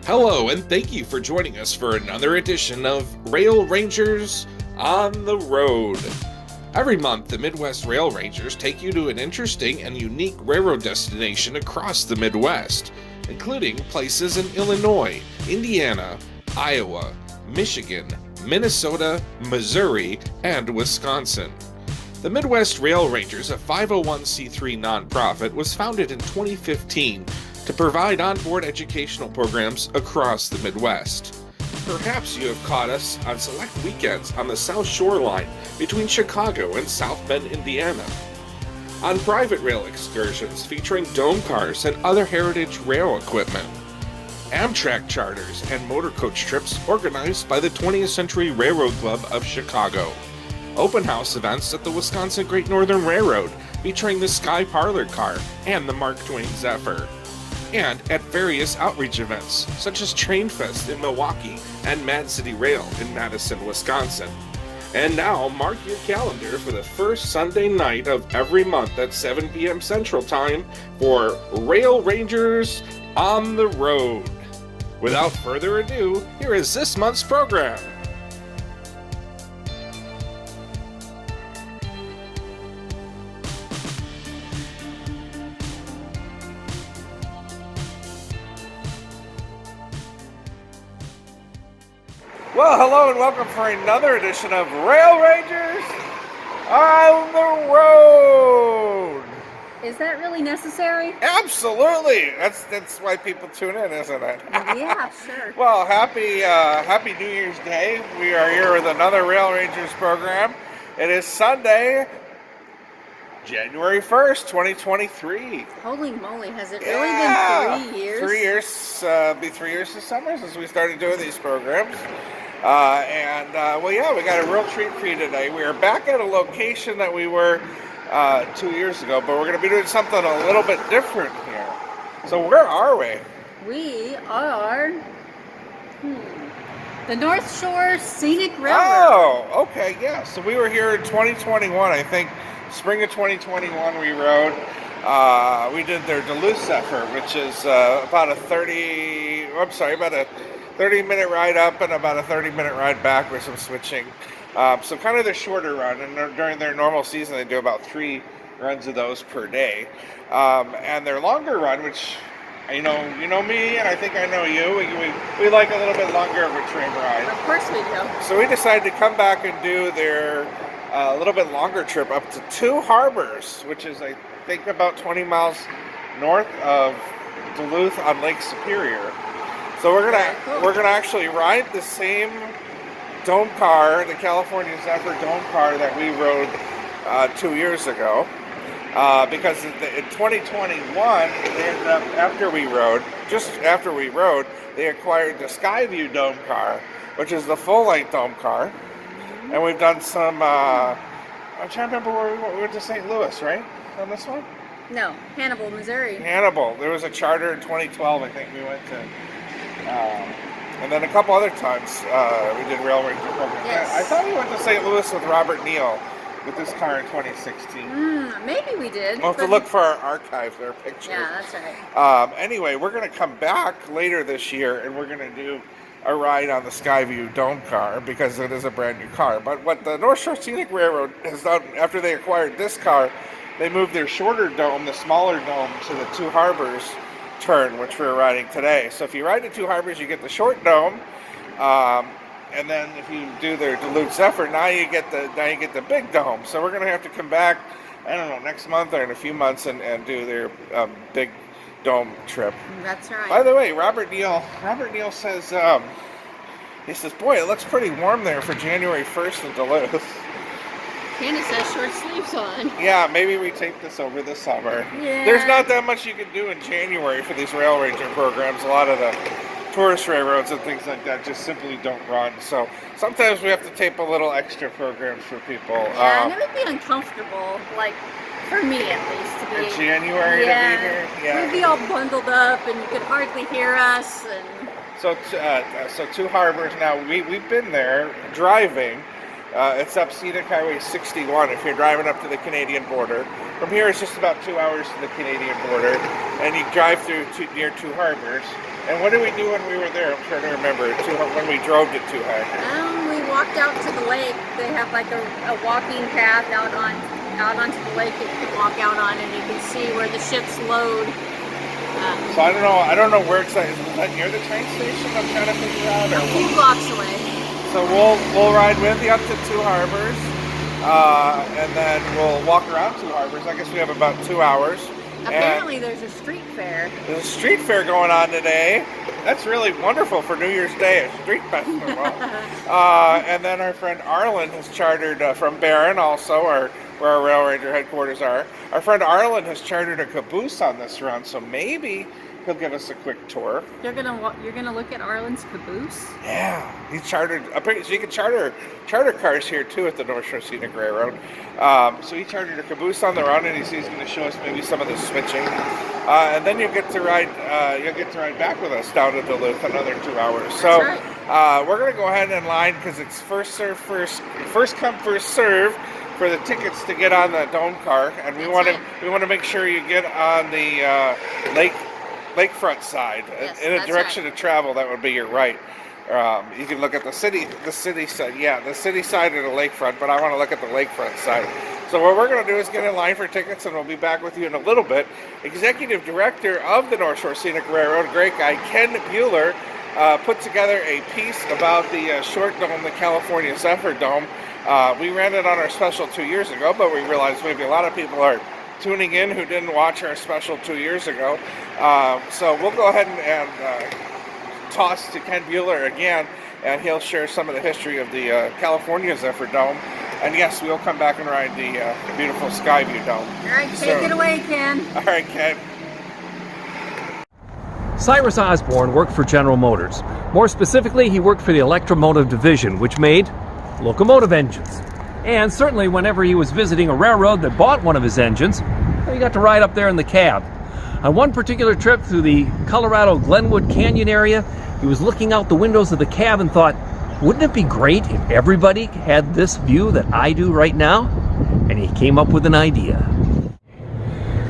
Hello, and thank you for joining us for another edition of Rail Rangers on the Road. Every month, the Midwest Rail Rangers take you to an interesting and unique railroad destination across the Midwest, including places in Illinois, Indiana, Iowa, Michigan, Minnesota, Missouri, and Wisconsin. The Midwest Rail Rangers, a 501c3 nonprofit, was founded in 2015 to provide onboard educational programs across the Midwest. Perhaps you have caught us on select weekends on the South Shore Line between Chicago and South Bend, Indiana, on private rail excursions featuring dome cars and other heritage rail equipment, Amtrak charters and motor coach trips organized by the 20th Century Railroad Club of Chicago, open house events at the Wisconsin Great Northern Railroad featuring the Sky Parlor car and the Mark Twain Zephyr, and at various outreach events such as Train Fest in Milwaukee and Mad City Rail in Madison, Wisconsin. And now mark your calendar for the first Sunday night of every month at 7 p.m. Central Time for Rail Rangers on the Road. Without further ado, here is this month's program. Well, hello and welcome for another edition of Rail Rangers on the Road. Is that really necessary? Absolutely. That's why people tune in, isn't it? Yeah, sure. Well, happy New Year's Day. We are here with another Rail Rangers program. It is Sunday, January 1st, 2023. Holy moly, has it really been 3 years? 3 years, be 3 years this summer since we started doing these programs. We got a real treat for you today. We are back at a location that we were 2 years ago, but we're going to be doing something a little bit different here. So where are we? We are the North Shore Scenic Railroad. Oh, okay, yeah. So we were here in 2021, I think. Spring of 2021 we rode. We did their Duluth Zephyr, which is about a 30-minute ride up and about a 30-minute ride back with some switching. So kind of the shorter run, and during their normal season they do about 3 runs of those per day. And their longer run, which you know me, and I think I know you, we like a little bit longer of a train ride. Of course we do. So we decided to come back and do their a little bit longer trip up to Two Harbors, which is I think about 20 miles north of Duluth on Lake Superior. So we're gonna actually ride the same dome car, the California Zephyr dome car that we rode 2 years ago. Because in 2021, they ended up, just after we rode, they acquired the Skyview dome car, which is the full-length dome car. And we've done some, I'm trying to remember where we went to St. Louis, right? On this one? No, Hannibal, Missouri. Hannibal. There was a charter in 2012, I think we went to. And then a couple other times we did Rail Ranger programs. Yes. I thought we went to St. Louis with Robert Neal with this car in 2016. Maybe we did. We'll have to look for our archives, our pictures. Yeah, that's right. Anyway, we're going to come back later this year and we're going to do a ride on the Skyview dome car because it is a brand new car. But what the North Shore Scenic Railroad has done after they acquired this car, they moved their shorter dome, the smaller dome, to the Two Harbors turn, which we're riding today. So if you ride the Two Harbors, you get the short dome, and then if you do their Duluth Zephyr, now you get the big dome. So we're going to have to come back, I don't know, next month or in a few months and do their big dome trip. That's right. By the way, Robert Neal says, he says, boy, it looks pretty warm there for January 1st in Duluth. Candace has short sleeves on. Yeah, maybe we take this over this summer. Yeah. There's not that much you can do in January for these Rail Ranger programs. A lot of the tourist railroads and things like that just simply don't run. So sometimes we have to tape a little extra programs for people. Yeah, and it would be uncomfortable, like, for me at least, to be in January to be here. Yeah. We'd be all bundled up and you could hardly hear us. And so Two Harbors. Now we've been there driving. It's up Scenic Highway 61 if you're driving up to the Canadian border. From here, it's just about 2 hours to the Canadian border. and you drive through near Two Harbors. And what did we do when we were there? I'm trying to remember. When we drove to Two Harbors. We walked out to the lake. They have like a walking path out onto the lake that you can walk out on, and you can see where the ships load. So I don't know where exactly. Is that near the train station? I'm trying to figure out. A few blocks away. So we'll ride with you up to Two Harbors, and then we'll walk around Two Harbors. I guess we have about 2 hours. Apparently there's a street fair. There's a street fair going on today. That's really wonderful for New Year's Day, a street festival. And then our friend Arlen has chartered from Barron, also where our Rail Ranger headquarters are. Our friend Arlen has chartered a caboose on this run, so maybe he'll give us a quick tour. You're gonna look at Arlen's caboose? Yeah, he's chartered. So you can charter cars here too at the North Shore Scenic Railroad. So he chartered a caboose on the run, and he's going to show us maybe some of the switching. And then you'll get to ride. You'll get to ride back with us down to Duluth another 2 hours. So we're going to go ahead and line because it's first come first serve for the tickets to get on the dome car, and we want to make sure you get on the lakefront side. Yes, in a direction of travel that would be your right. You can look at the city side, the city side or the lakefront, but I want to look at the lakefront side. So what we're going to do is get in line for tickets, and we'll be back with you in a little bit. Executive Director of the North Shore Scenic Railroad, a great guy, Ken Bueller, put together a piece about the short dome, the California Zephyr Dome. We ran it on our special 2 years ago, but we realized maybe a lot of people are tuning in who didn't watch our special 2 years ago. So we'll go ahead and toss to Ken Bueller again, and he'll share some of the history of the California Zephyr Dome. And yes, we'll come back and ride the beautiful Skyview Dome. All right, take it away, Ken. All right, Ken. Cyrus Osborne worked for General Motors. More specifically, he worked for the Electromotive Division, which made locomotive engines. And certainly whenever he was visiting a railroad that bought one of his engines, he got to ride up there in the cab. On one particular trip through the Colorado Glenwood Canyon area, he was looking out the windows of the cab and thought, wouldn't it be great if everybody had this view that I do right now? And he came up with an idea.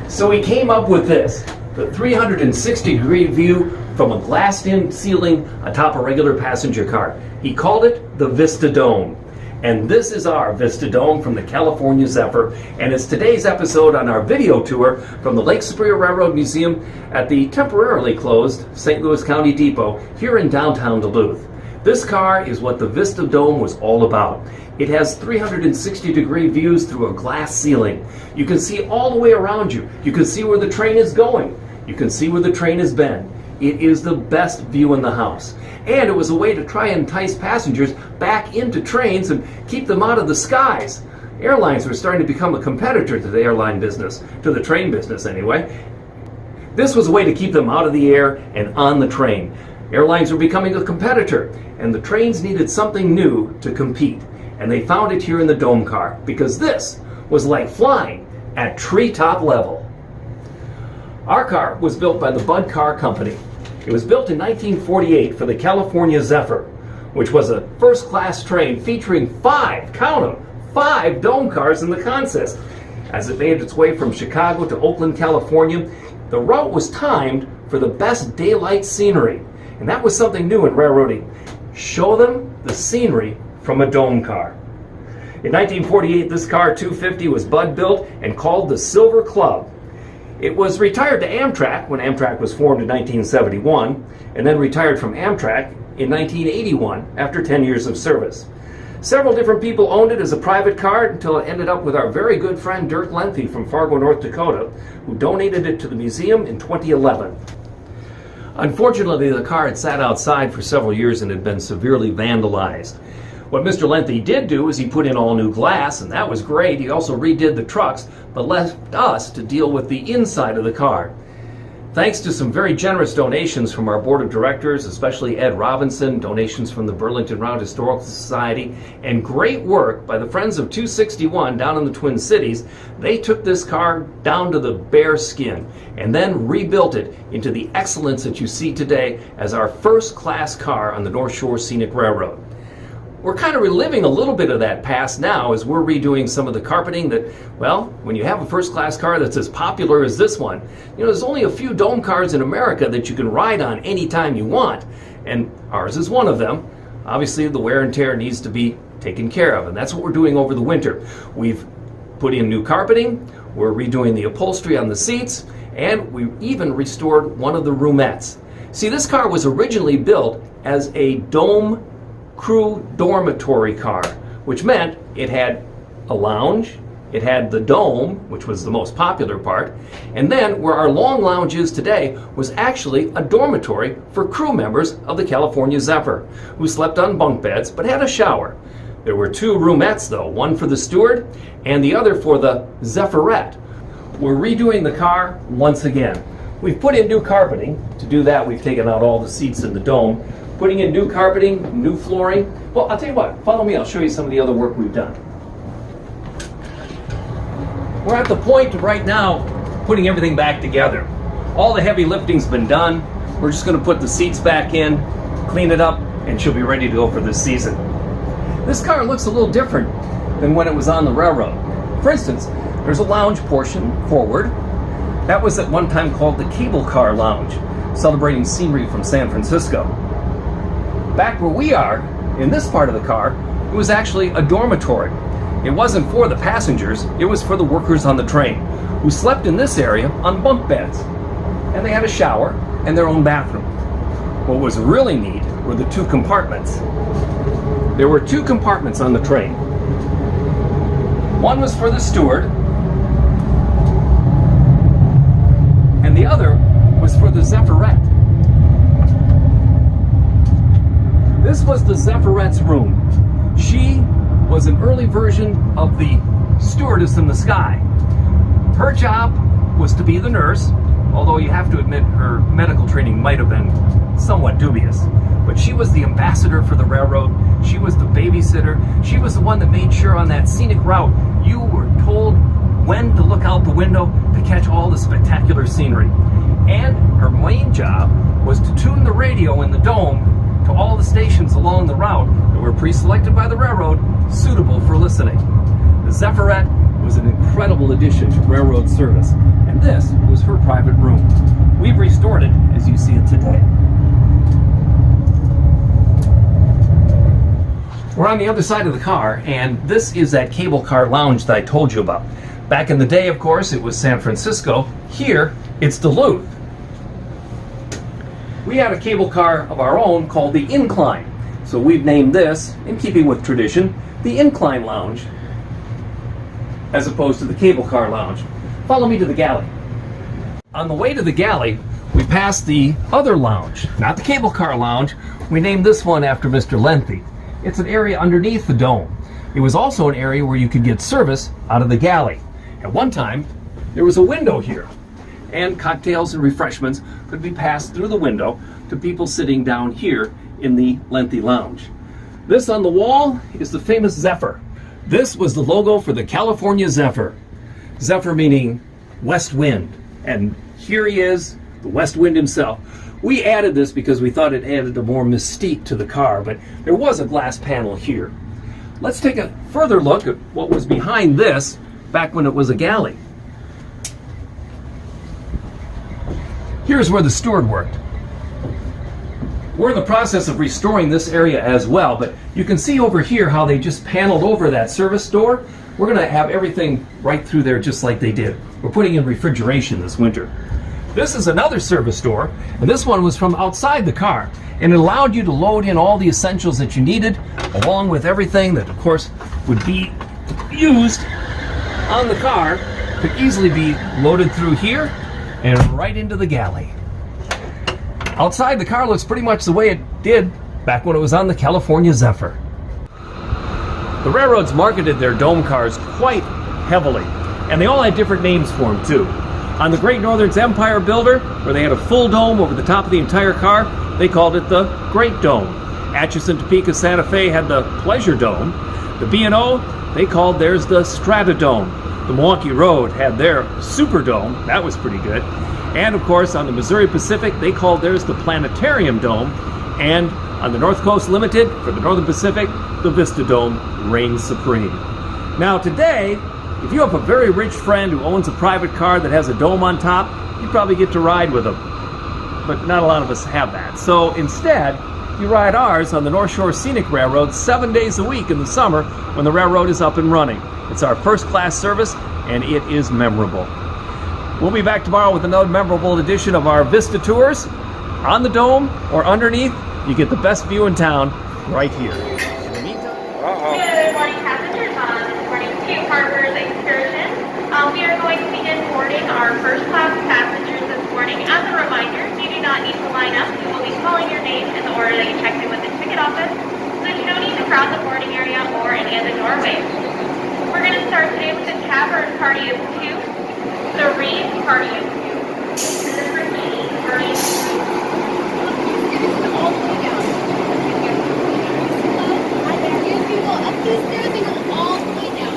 So he came up with this, the 360-degree view from a glassed-in ceiling atop a regular passenger car. He called it the Vista Dome. And this is our Vista Dome from the California Zephyr, and it's today's episode on our video tour from the Lake Superior Railroad Museum at the temporarily closed St. Louis County Depot here in downtown Duluth. This car is what the Vista Dome was all about. It has 360-degree views through a glass ceiling. You can see all the way around you. You can see where the train is going. You can see where the train has been. It is the best view in the house. And it was a way to try and entice passengers back into trains and keep them out of the skies. Airlines were starting to become a competitor to the airline business, to the train business anyway. This was a way to keep them out of the air and on the train. Airlines were becoming a competitor, and the trains needed something new to compete. And they found it here in the dome car, because this was like flying at treetop level. Our car was built by the Budd Car Company. It was built in 1948 for the California Zephyr, which was a first-class train featuring 5 dome cars in the consist. As it made its way from Chicago to Oakland, California, the route was timed for the best daylight scenery. And that was something new in railroading. Show them the scenery from a dome car. In 1948, this car 250 was Budd built and called the Silver Club. It was retired to Amtrak when Amtrak was formed in 1971, and then retired from Amtrak in 1981 after 10 years of service. Several different people owned it as a private car until it ended up with our very good friend Dirk Lenthe from Fargo, North Dakota, who donated it to the museum in 2011. Unfortunately, the car had sat outside for several years and had been severely vandalized. What Mr. Lenthe did do is he put in all new glass, and that was great. He also redid the trucks, but left us to deal with the inside of the car. Thanks to some very generous donations from our board of directors, especially Ed Robinson, donations from the Burlington Round Historical Society, and great work by the Friends of 261 down in the Twin Cities, they took this car down to the bare skin and then rebuilt it into the excellence that you see today as our first-class car on the North Shore Scenic Railroad. We're kind of reliving a little bit of that past now as we're redoing some of the carpeting that, well, when you have a first-class car that's as popular as this one, you know, there's only a few dome cars in America that you can ride on anytime you want, and ours is one of them. Obviously, the wear and tear needs to be taken care of, and that's what we're doing over the winter. We've put in new carpeting, we're redoing the upholstery on the seats, and we even restored one of the roomettes. See, this car was originally built as a dome crew dormitory car, which meant it had a lounge, it had the dome, which was the most popular part, and then where our long lounge is today was actually a dormitory for crew members of the California Zephyr, who slept on bunk beds but had a shower. There were two roomettes though, one for the steward and the other for the Zephyrette. We're redoing the car once again. We've put in new carpeting. To do that, we've taken out all the seats in the dome, putting in new carpeting, new flooring. Well, I'll tell you what, follow me, I'll show you some of the other work we've done. We're at the point right now putting everything back together. All the heavy lifting's been done. We're just going to put the seats back in, clean it up, and she'll be ready to go for this season. This car looks a little different than when it was on the railroad. For instance, there's a lounge portion forward. That was at one time called the Cable Car Lounge, celebrating scenery from San Francisco. Back where we are, in this part of the car, it was actually a dormitory. It wasn't for the passengers, it was for the workers on the train, who slept in this area on bunk beds. And they had a shower and their own bathroom. What was really neat were the two compartments. There were two compartments on the train. One was for the steward, and the other was for the Zephyrette. This was the Zephyrette's room. She was an early version of the stewardess in the sky. Her job was to be the nurse, although you have to admit her medical training might have been somewhat dubious. But she was the ambassador for the railroad. She was the babysitter. She was the one that made sure on that scenic route you were told when to look out the window to catch all the spectacular scenery. And her main job was to tune the radio in the dome to all the stations along the route that were pre-selected by the railroad, suitable for listening. The Zephyrette was an incredible addition to railroad service, and this was her private room. We've restored it as you see it today. We're on the other side of the car, and this is that cable car lounge that I told you about. Back in the day, of course, it was San Francisco. Here, it's Duluth. We had a cable car of our own called the Incline. So we've named this, in keeping with tradition, the Incline Lounge, as opposed to the cable car lounge. Follow me to the galley. On the way to the galley, we passed the other lounge, not the cable car lounge. We named this one after Mr. Lengthy. It's an area underneath the dome. It was also an area where you could get service out of the galley. At one time, there was a window here, and cocktails and refreshments could be passed through the window to people sitting down here in the Lengthy Lounge. This on the wall is the famous Zephyr. This was the logo for the California Zephyr. Zephyr meaning west wind, and here he is, the west wind himself. We added this because we thought it added a more mystique to the car, but there was a glass panel here. Let's take a further look at what was behind this back when it was a galley. Here's where the steward worked. We're in the process of restoring this area as well, but you can see over here how they just paneled over that service door. We're going to have everything right through there just like they did. We're putting in refrigeration this winter. This is another service door, and this one was from outside the car, and it allowed you to load in all the essentials that you needed, along with everything that, of course, would be used on the car, could easily be loaded through here and right into the galley. Outside, the car looks pretty much the way it did back when it was on the California Zephyr. The railroads marketed their dome cars quite heavily, and they all had different names for them too. On the Great Northern's Empire Builder, where they had a full dome over the top of the entire car, they called it the Great Dome. Atchison, Topeka, Santa Fe had the Pleasure Dome. The B&O, they called theirs the Strata Dome. The Milwaukee Road had their Super Dome. That was pretty good. And of course, on the Missouri Pacific, they called theirs the Planetarium Dome. And On the North Coast Limited, for the Northern Pacific, the Vista Dome reigns supreme. Now today, if you have a very rich friend who owns a private car that has a dome on top, you probably get to ride with them. But not a lot of us have that. So instead, you ride ours on the North Shore Scenic Railroad 7 days a week in the summer when the railroad is up and running. It's our first-class service, and it is memorable. We'll be back tomorrow with another memorable edition of our Vista Tours. On the dome or underneath, you get the best view in town right here. In the meantime... Good morning, passengers. This morning to Harbor's Excursion. We are going to begin boarding our first-class passengers this morning. As a reminder, you do not need to line up. We will be calling your name in the order that you checked in with the ticket office, so you don't need to crowd the boarding area or any of the doorways. We're going to start today with the Tavern Party of 2, the Reed Party of 2, and the Bikini Party of 2. All the way down. I bet you go up these stairs and go all the way down.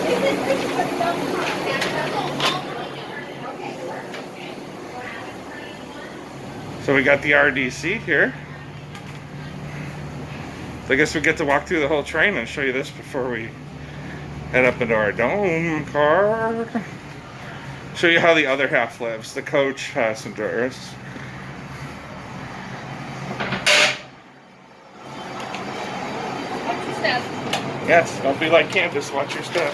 This is pretty good stuff. Go all the way down. Okay. So we got the RDC here. So I guess we get to walk through the whole train and show you this before we head up into our dome car. Show you how the other half lives, the coach passengers. Watch your step. Yes, don't be like Candace, watch your step.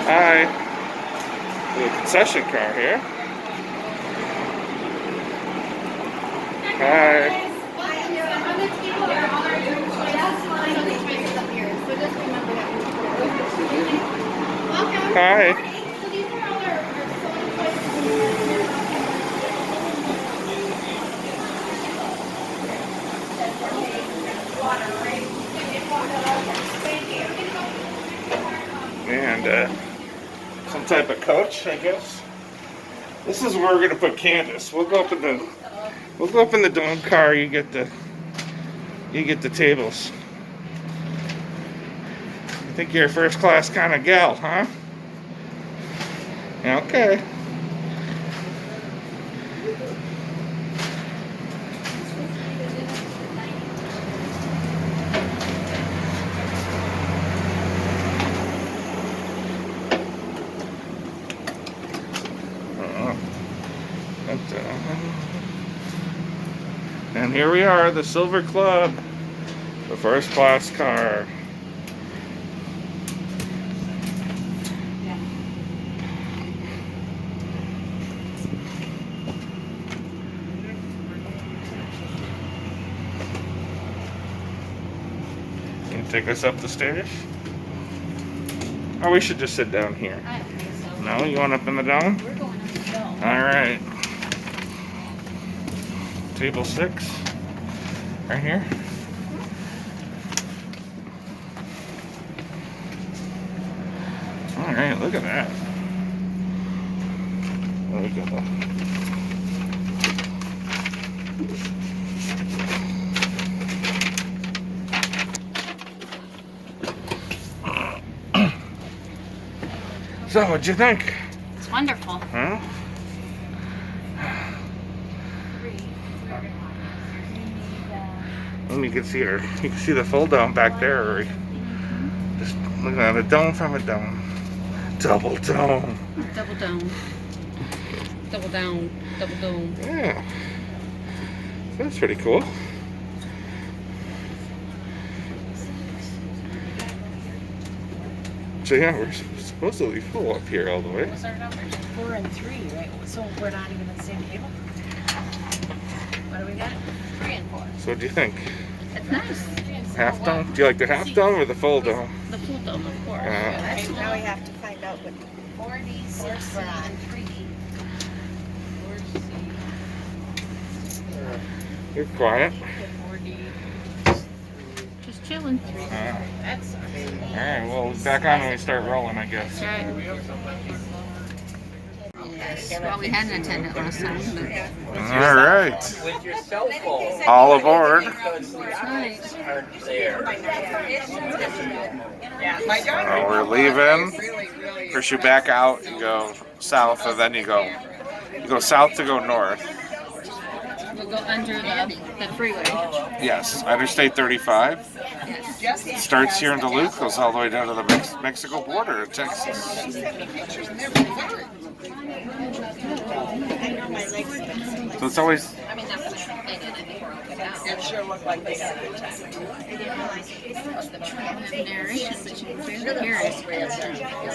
Hi. The concession car here. Hi. On the table are all our drink choices. So the choices up here. So just remember that. Welcome. Hi. So these are all our soda choices. And some type of coach, I guess. This is where we're gonna put Candace. We'll go up in the dome car. You get the tables. I think you're a first class kind of gal, huh? Yeah, okay. And here we are, the Silver Club, the first class car. Can you take us up the stairs? Or we should just sit down here. I don't think so. No, you want up in the dome? We're going up the dome. All right. Table 6, right here. All right, look at that. Look at that. So, what'd you think? It's wonderful. Huh? And you can see her. You can see the full dome back there. Just looking at a dome from a dome. Double dome. Double dome. Double down. Double dome. Yeah. That's pretty cool. So yeah, we're supposedly full up here all the way. What's our numbers? 4 and 3, right? So we're not even at the same table? What do we got? 3 and 4. So what do you think? It's nice. Half dome? Do you like the half dome or the full dome? The full dome, of course. Right, now we have to find out what 4D, 6C, we're on. and 3D. You're quiet. 4D. Just chilling. That's Alright, well, we'll be back on when we start rolling, I guess. Right. Well, we had an attendant last time, but Alright. With your cell phone. All aboard. it's nice. Aren't there. We're leaving. First you back out, you go south, and then you go south to go north. go under the freeway. Yes, Interstate 35 starts here in Duluth, goes all the way down to the Mexico border in Texas. So it's always. I mean, that's what they did. I think we're okay now. It sure looked like they had a good time. The narration, but you can barely hear it.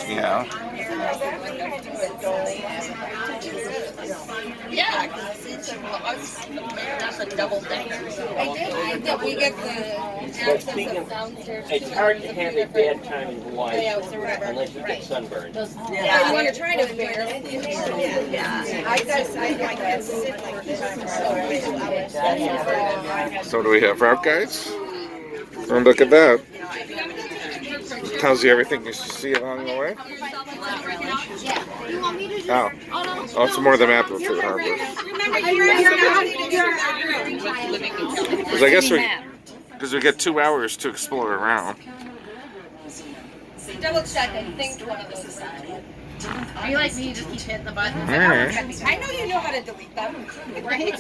Yeah. Yeah, that's a double decker. I did. We get the access of downstairs. It's hard to have a bad time in Hawaii unless you get sunburned. Yeah, you want to try to bear. Yeah. I can't sit like this. So do we have route guides? Oh, look at that. Tells you everything you see along the way. Oh, oh, it's more of the map of the harbor. Because I guess we get 2 hours to explore around. Double check. I think one of those. Are you like me? You just keep hitting the button. All right. I know you know how to delete them, right?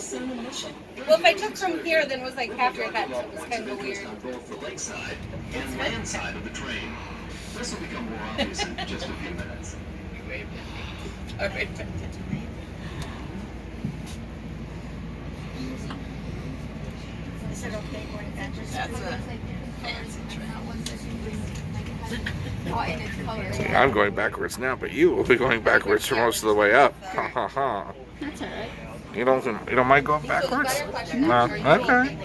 Well, if I took from here, then it was like half your head, so it was kind of weird. Both the lakeside and land side of the train. This will become more obvious in just a few minutes. Is it okay going back? That's a fancy train. Oh, and it's colored. See, I'm going backwards now, but you will be going backwards for most of the way up. Ha ha ha. That's all right. You don't mind going backwards? No. Okay.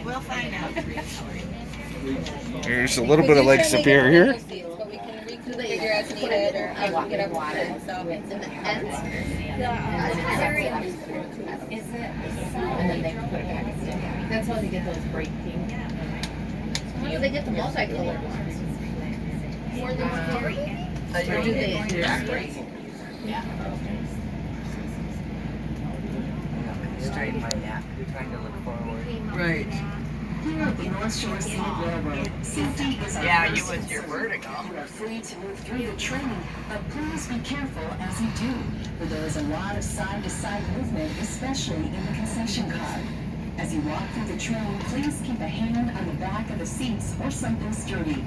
We'll find out. Here's a little bit of Lake Superior. But we can reconfigure as needed, or I can get up water. So it's in the ends. And then they put it back. That's how they get those bright pink. They get the multicolored ones. More than one color. Or do they? Straighten my neck. You're trying to look forward. Right. Here at the North Shore Scenic Railroad, safety is our Yeah, first you with your concern. vertigo. You are free to move through the train, but please be careful as you do, for there is a lot of side-to-side movement, especially in the concession car. As you walk through the train, please keep a hand on the back of the seats or something sturdy.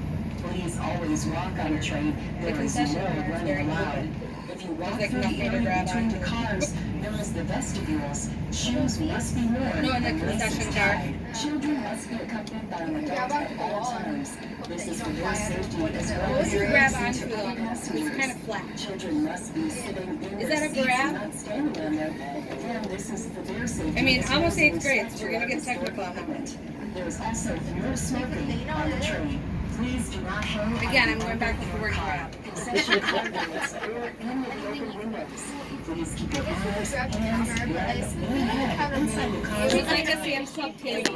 Please always walk on the train. There is no running allowed. If you walk through the area between the cars, known as the vestibules, shoes must be worn No, in the and laces concession car. tied. Children must be accompanied by an adult at all times. This is for their safety as well What as do you those grab of onto other them? passengers. It's kind of flat. Children must be sitting in Is their that a seats grab? and not standing on them. Again, this is for their safety. I mean, as well almost as in 8th grade, respect so we're to gonna get others' technical on that. equipment. There is also no smoking on the train. Please do not hang Again, on I'm the going back to door the word car. grab. Concession car doors or any of the open windows. Please keep your eyes, hands, legs, and head inside the car. It was like a Samsung table.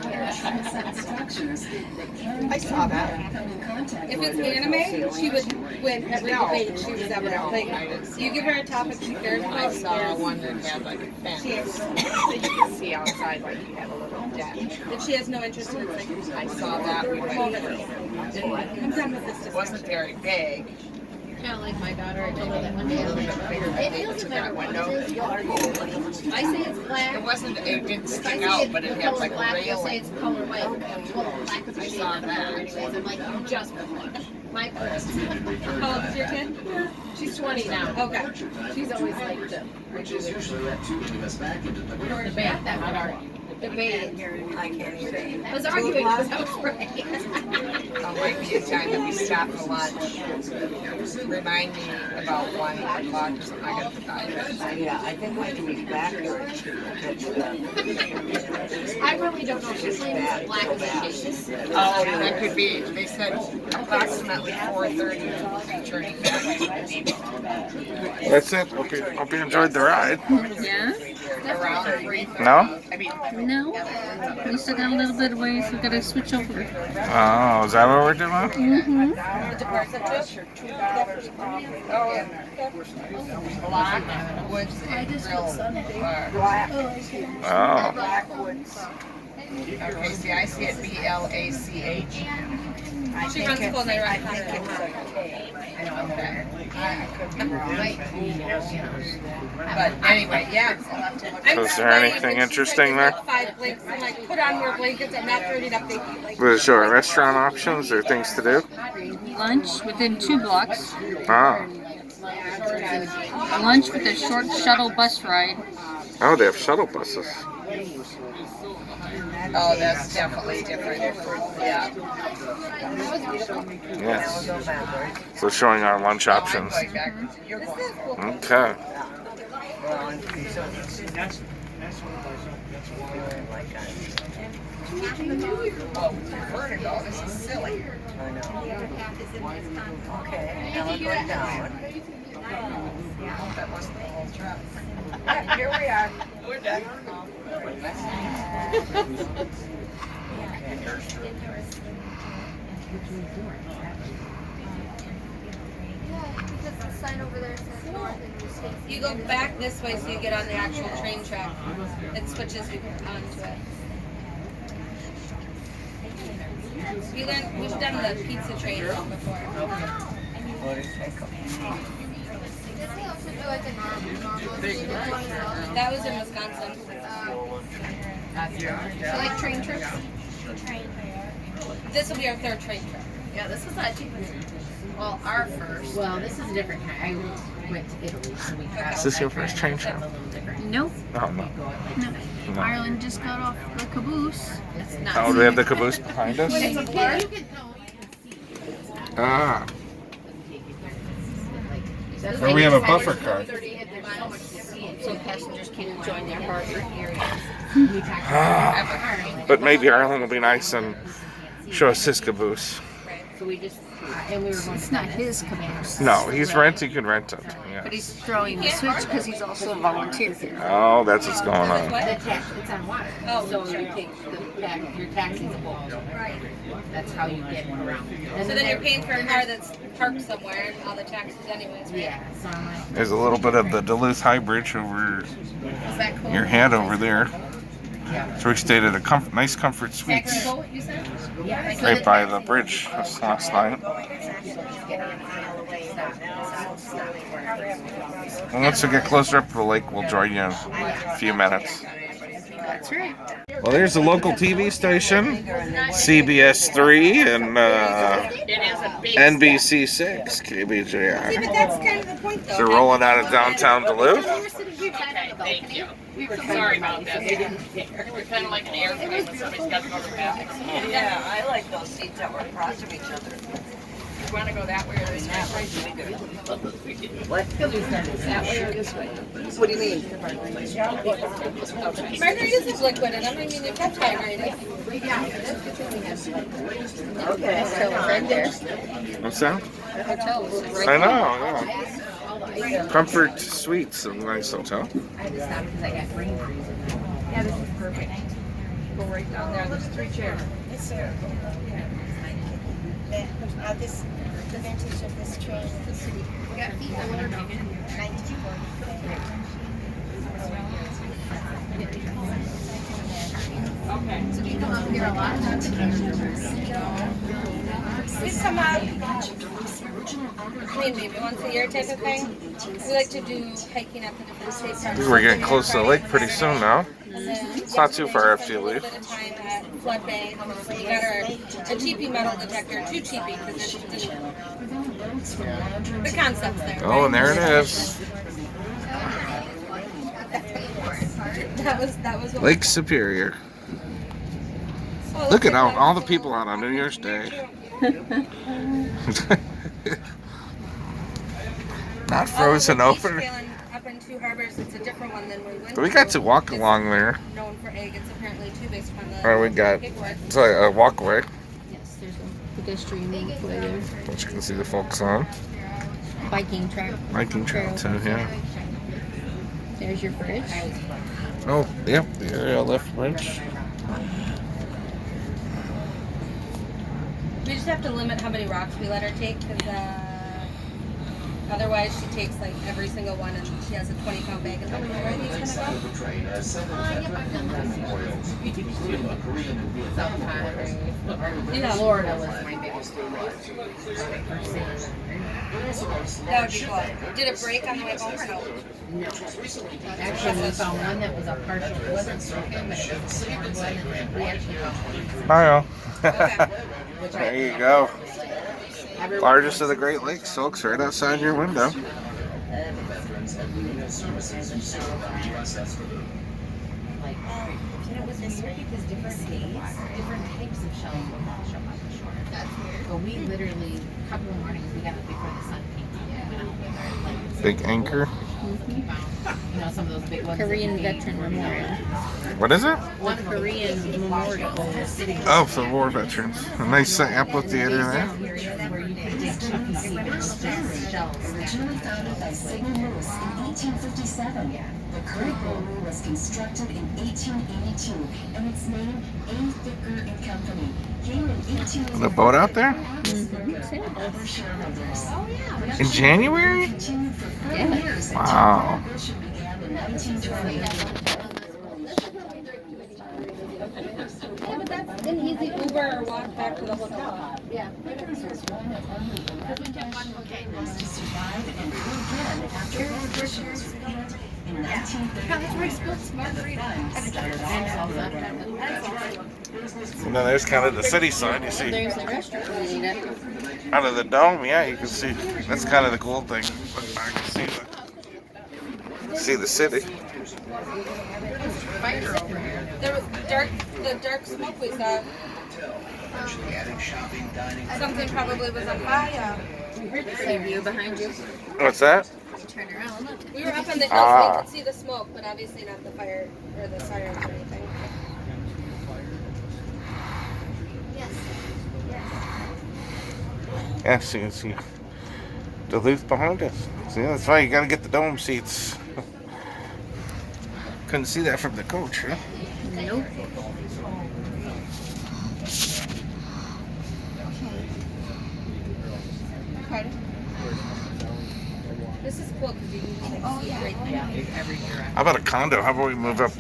There are train-side structures that can I saw that. come in contact If with it's anime, she would win every debate she was ever at. Like, you give her a topic she cares I about. saw one that had like a fence She is. that you could see outside, like you had a little deck. If she has no interest in it, like, I saw that we went through. I'm done with this It wasn't very big. Kind of like my daughter. I told her that one day. I was like, It feels like that window. I say it's black. It wasn't, it didn't If I stick say out, it's but it the had color like a black, they'll say railing. it's color white. Well, black is a I shade saw of that. color. Anyways, I'm like, you just put black. My person. How old is your kid? She's 20 now. Okay. She's always like the Which is usually at 2 getting us back into the debate that would argue. Debate. I can't even. I was arguing because I was right. I'll wait for the time that we stop for lunch. Remind me about 1 o'clock or something. I got to die. Yeah, I think when he was back there, I really don't know. She's saying it's black as a shade. Oh, that could be. They said approximately 4:30 turning back to the depot. That's it. Hope you enjoyed the ride. Yeah? Around 3:30. No? I mean, No. We still got a little bit of ways. We gotta switch over. Oh, is that what we're doing? Mm-hmm. Woods and Grill Bar. Oh. Okay, see, I see it BLACH. She runs culinary I restaurant. think it's okay. I don't know. I couldn't relate. But anyway, yeah. So I'll have to look. So is there anything interesting there? 5 blankets and like put on more blankets. I'm not dirty enough. They like. Was it showing restaurant options or things to do? Lunch within 2 blocks. Ah. Lunch with a short shuttle bus ride. Oh, they have shuttle buses. Oh, that's definitely different. Yeah. Yes. So showing our lunch options. Okay. Vertigo, this is silly. I know. Okay, now we're going down. That wasn't the whole trip. Here we are. We're done. You go back this way so you get on the actual train track. It switches you onto it. We've done the pizza train before. That was in Wisconsin. So like train trips? This will be our 3rd train trip. Yeah, this was not cheap. Well, our first. Well, this is a different kind. I went to Italy, so we traveled. Is this your first train trip? Nope. Oh, no. No. Ireland just got off the caboose. It's not. Oh, do we have the caboose behind us? Ah. Oh, we have a buffer car. So passengers can join their harbor area. But maybe Ireland will be nice and show us his caboose. So we just, and we were going. It's not his caboose. No, he's renting. You can rent it. Yeah. But he's throwing the switch because he's also a volunteer here. Oh, that's what's going on. It's on water. Oh, so you take your taxi's a boat. Right. That's how you get around. So then you're paying for a car that's parked somewhere and all the taxes anyways, right? Yeah. So I'm like, There's a little bit of the Duluth High Bridge over is that cool? your head over there. So we stayed at a nice Comfort Suites What you said? Yeah. right by the bridge last night. And once we get closer up to the lake, we'll join you in a few minutes. That's right. Well, there's the local TV station, CBS 3 and NBC 6, KBJR. See, but that's kind of the point, though. They're rolling out of downtown Duluth. Thank you. Sorry about that. We're kind of like an airplane when somebody's got to go to back. Yeah, I like those seats that were across from each other. You want to go that way or this way? What? That way or this way? What do you mean? Margaritas is liquid, and I mean, you've got margaritas. Okay. Right there. What's that? The hotel is right I know, yeah. Comfort Suites, a nice hotel. I had to stop because I got brain freeze. Yeah, this is perfect. Go right down there. There's 3 chairs. Yes, sir. This the vintage of this train. We got feet that were 1940. Okay. So do you come up here a lot? We come up, I mean, maybe once a year type of thing. We like to do hiking at the different state parks. We're getting close to the lake pretty soon now. And then It's not too far after you a little leave. bit of time at Flood Bay. We got a cheapy metal detector, too cheapy because the concept's there. Oh, right? and there it is. That was what Lake Superior. Oh, Look at all the people out on New Year's Day. Not frozen over. Up in Two Harbors, it's a different one than we went But we got to walk along there. Known for agates, apparently too, based on the Or we got paperwork. it's like a walkway, Yes, there's a pedestrian walkway there. which you can see the folks on. Biking track. Biking trail too, yeah. There's your bridge. Oh, yep, the area left bridge. We just have to limit how many rocks we let her take because Otherwise, she takes like every single one, and she has a 20-pound bag. And like, where are these gonna go? Yeah. Florida was my biggest one. That would be cool. Did it break on the way home or no? No. Actually, we found one that was a partial, it wasn't broken, but it was a torn one, and we actually found one. Mario. Okay. There you go. Largest of the Great Lakes, folks, right outside your window. Like, you know, what's weird because different days, different types of shells will not show up the shore. That's weird. But we literally, a couple of mornings, we got up before the sun came up. We went out with our, like, Big anchor. we found, you know, some of those big ones. Korean Veteran Memorial. What is it? One Korean memorial is sitting. Oh, for war veterans. A nice amphitheater there. Where you can dig chunky shells. Originally founded by Sigmund Lewis in 1857. The current building was constructed in 1882, and its name, A. Thicker and Company, came in 18. The boat out there? Other shareholders. Oh yeah. In January? Continued for 30 years. Wow. Production began in 1920. Yeah, but that's an easy Uber or walk back to the hotel. Yeah. Vickers was one of only 11 was to survive and grew again after Prohibition was repealed in 1930. And then there's kind of the city side. You see There's the restaurant we ate at. out of the dome. Yeah, you can see. That's kind of the cool thing. Look back and see the city. There was the dark smoke we saw. Something probably was on fire. See view behind you. What's that? Turn around. Look. We were up on the hill, so we could see the smoke, but obviously not the fire or the sirens or anything. Yeah, so you can see Duluth behind us. See, that's why you gotta get the dome seats. Couldn't see that from the coach, huh? Nope. This is cool because you can see it right there. How about a condo? How about we move up?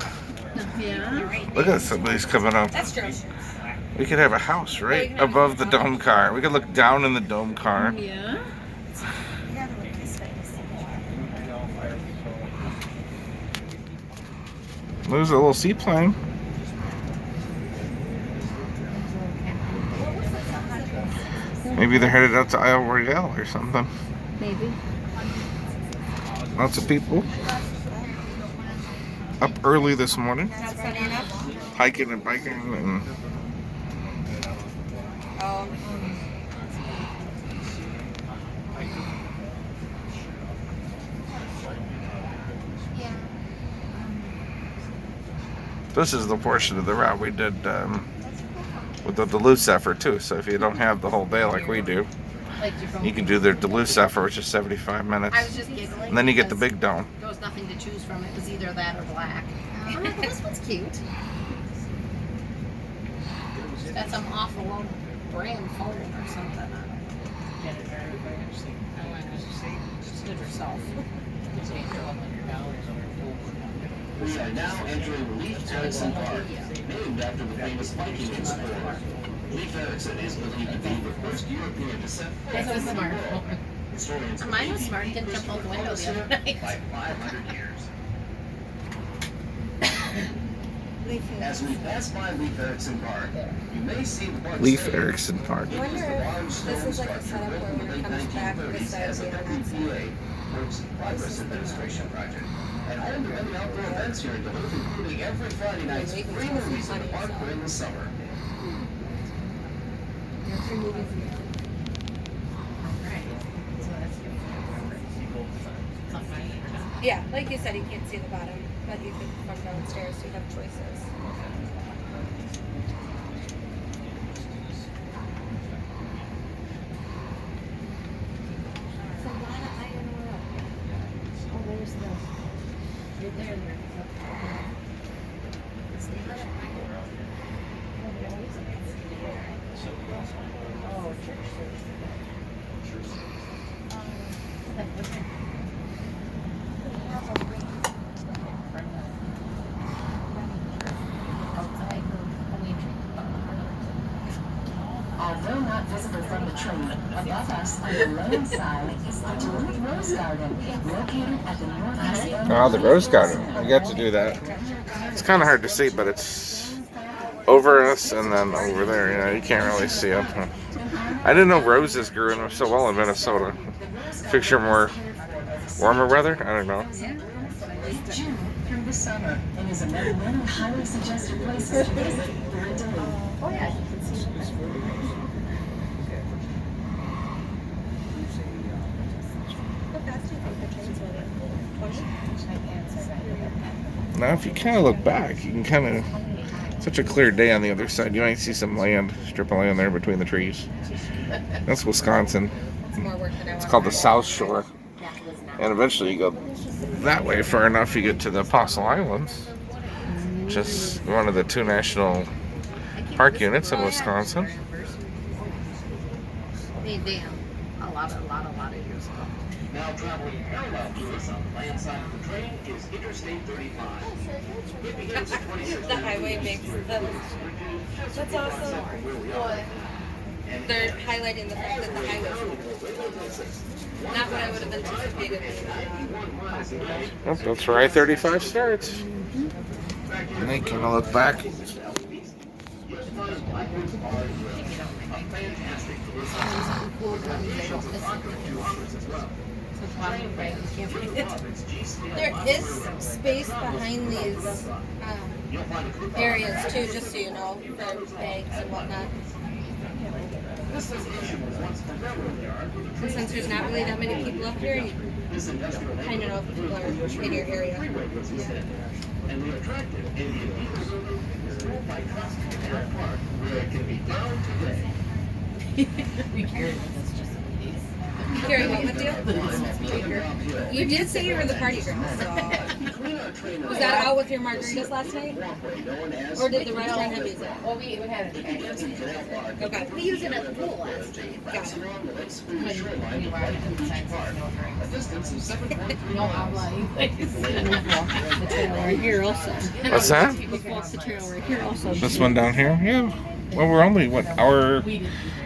Yeah. Look at somebody's coming up. That's true. We could have a house right above the dome car. We could look down in the dome car. Yeah. There's a little seaplane. Maybe they're headed out to Isle Royale or something. Maybe. Lots of people up early this morning, hiking and biking and this is the portion of the route we did with the Duluth effort too. So if you don't have the whole day like we do, you can do their Duluth effort, which is 75 minutes. I was just giggling. And then you get the big dome. There was nothing to choose from. It was either that or black. This one's cute. Got some awful brand phone or something on it. Just good yourself. We are now entering Leif Erikson Park, named after the famous Viking explorer. Leif Erikson is believed to be the first European to set foot That's a smart phone. Historians Mine was smart. Didn't jump out the window the other night. by 500 years. As we pass by Leif Erikson Park, you may see the park. Leif Erikson Park. I wonder if this is like a setup where when it comes back, this side will be on that side. Works in Progress Administration Project. And home to many outdoor events here in Duluth, including every Friday night's free movies in the park during the summer. Yeah, like you said, you can't see the bottom, but you can come downstairs, so you have choices. Although not visible from the train, above us on the lane side is the Duluth Rose Garden, located at the northeast end. Oh, the Rose Garden. I got to do that. It's kind of hard to see, but it's over us and then over there. You know, you can't really see it. I didn't know roses grew in so well in Minnesota. Picture more warmer weather? I don't know. June through the summer, and is among many highly suggested places to visit during Duluth. Oh yeah, you can see them. How fast do you think the train's moving? 20? Now, if you kind of look back, you can kind of... Such a clear day on the other side. You might see some land, strip of land there between the trees. That's Wisconsin. It's called the South Shore. And eventually you go that way far enough, you get to the Apostle Islands. Just one of the 2 national park units in Wisconsin. They dam a lot of years ago. Now traveling parallel to us on the land side of the train is Interstate 35. It begins at 26. The highway makes them. That's awesome. They're highlighting the fact that the highway. Not what I would have anticipated. Well, that's where I-35 starts. And they kind of look back. There is space behind these areas too, just so you know, for bags and whatnot. And since there's not really that many people up here, you kind of know if people are in your area. And the attractive Indian Eagle Building is owned by Constitutional Park, where it can be found today. Carrie, what with you? You did say you were the party girl, so... Was that out with your margaritas last night? Or did the restaurant have music? Well, we had it. Okay. We used it at the pool last night. Gotcha. No, I'm lying. The trailer right here also. What's that? The trailer right here also. This one down here? Yeah. Well, we're only, what, our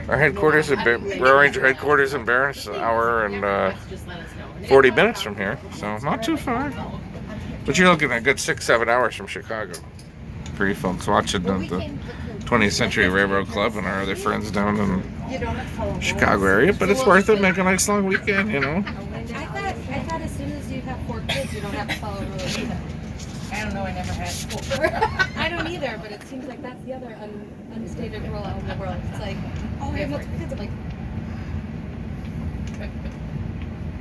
headquarters, Rail Ranger headquarters in Barron is an hour and 40 minutes from here. So, not too far. But you're looking at a good 6-7 hours from Chicago. For you folks watching the 20th Century Railroad Club and our other friends down in the Chicago area. But it's worth it. Make a nice long weekend, you know. I thought as soon as you have 4 kids, you don't have to follow rules either. I don't know, I never had 4. I don't either, but it seems like that's the other unstated rule out in the world. It's like, oh, I have multiple kids. I'm like,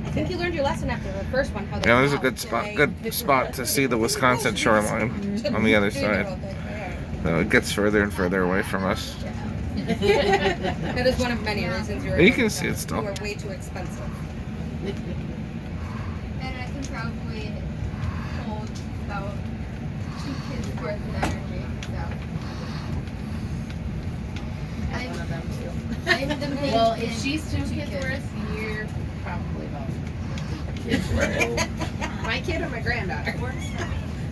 I think you learned your lesson after the first one. How Yeah, there's a good spot to see the Wisconsin shoreline on the other side. So it gets further and further away from us. That is one of many reasons You can see it still. You are way too expensive. And I can probably hold about 2 kids worth of energy. So. I've been Well, if she's 2 kids worth, you're probably about 50 kids. My kid or my granddaughter?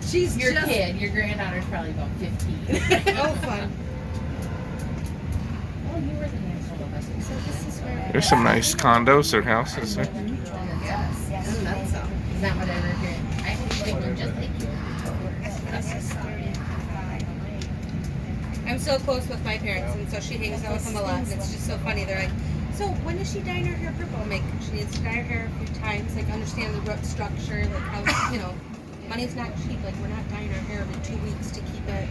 She's your just... kid. Your granddaughter's probably about 15. Oh, fun. Oh, you were the handful of us. So this is where... There's some nice condos or houses there. Yes. Isn't that so? Is that what I heard here? I think they're just like you. I'm so close with my parents, and so she hangs out with them a lot, and it's just so funny. They're like, so when does she dye her hair purple? I'm like, she needs to dye her hair a few times, like understand the root structure, like how, you know, money's not cheap, like we're not dyeing our hair every 2 weeks to keep it.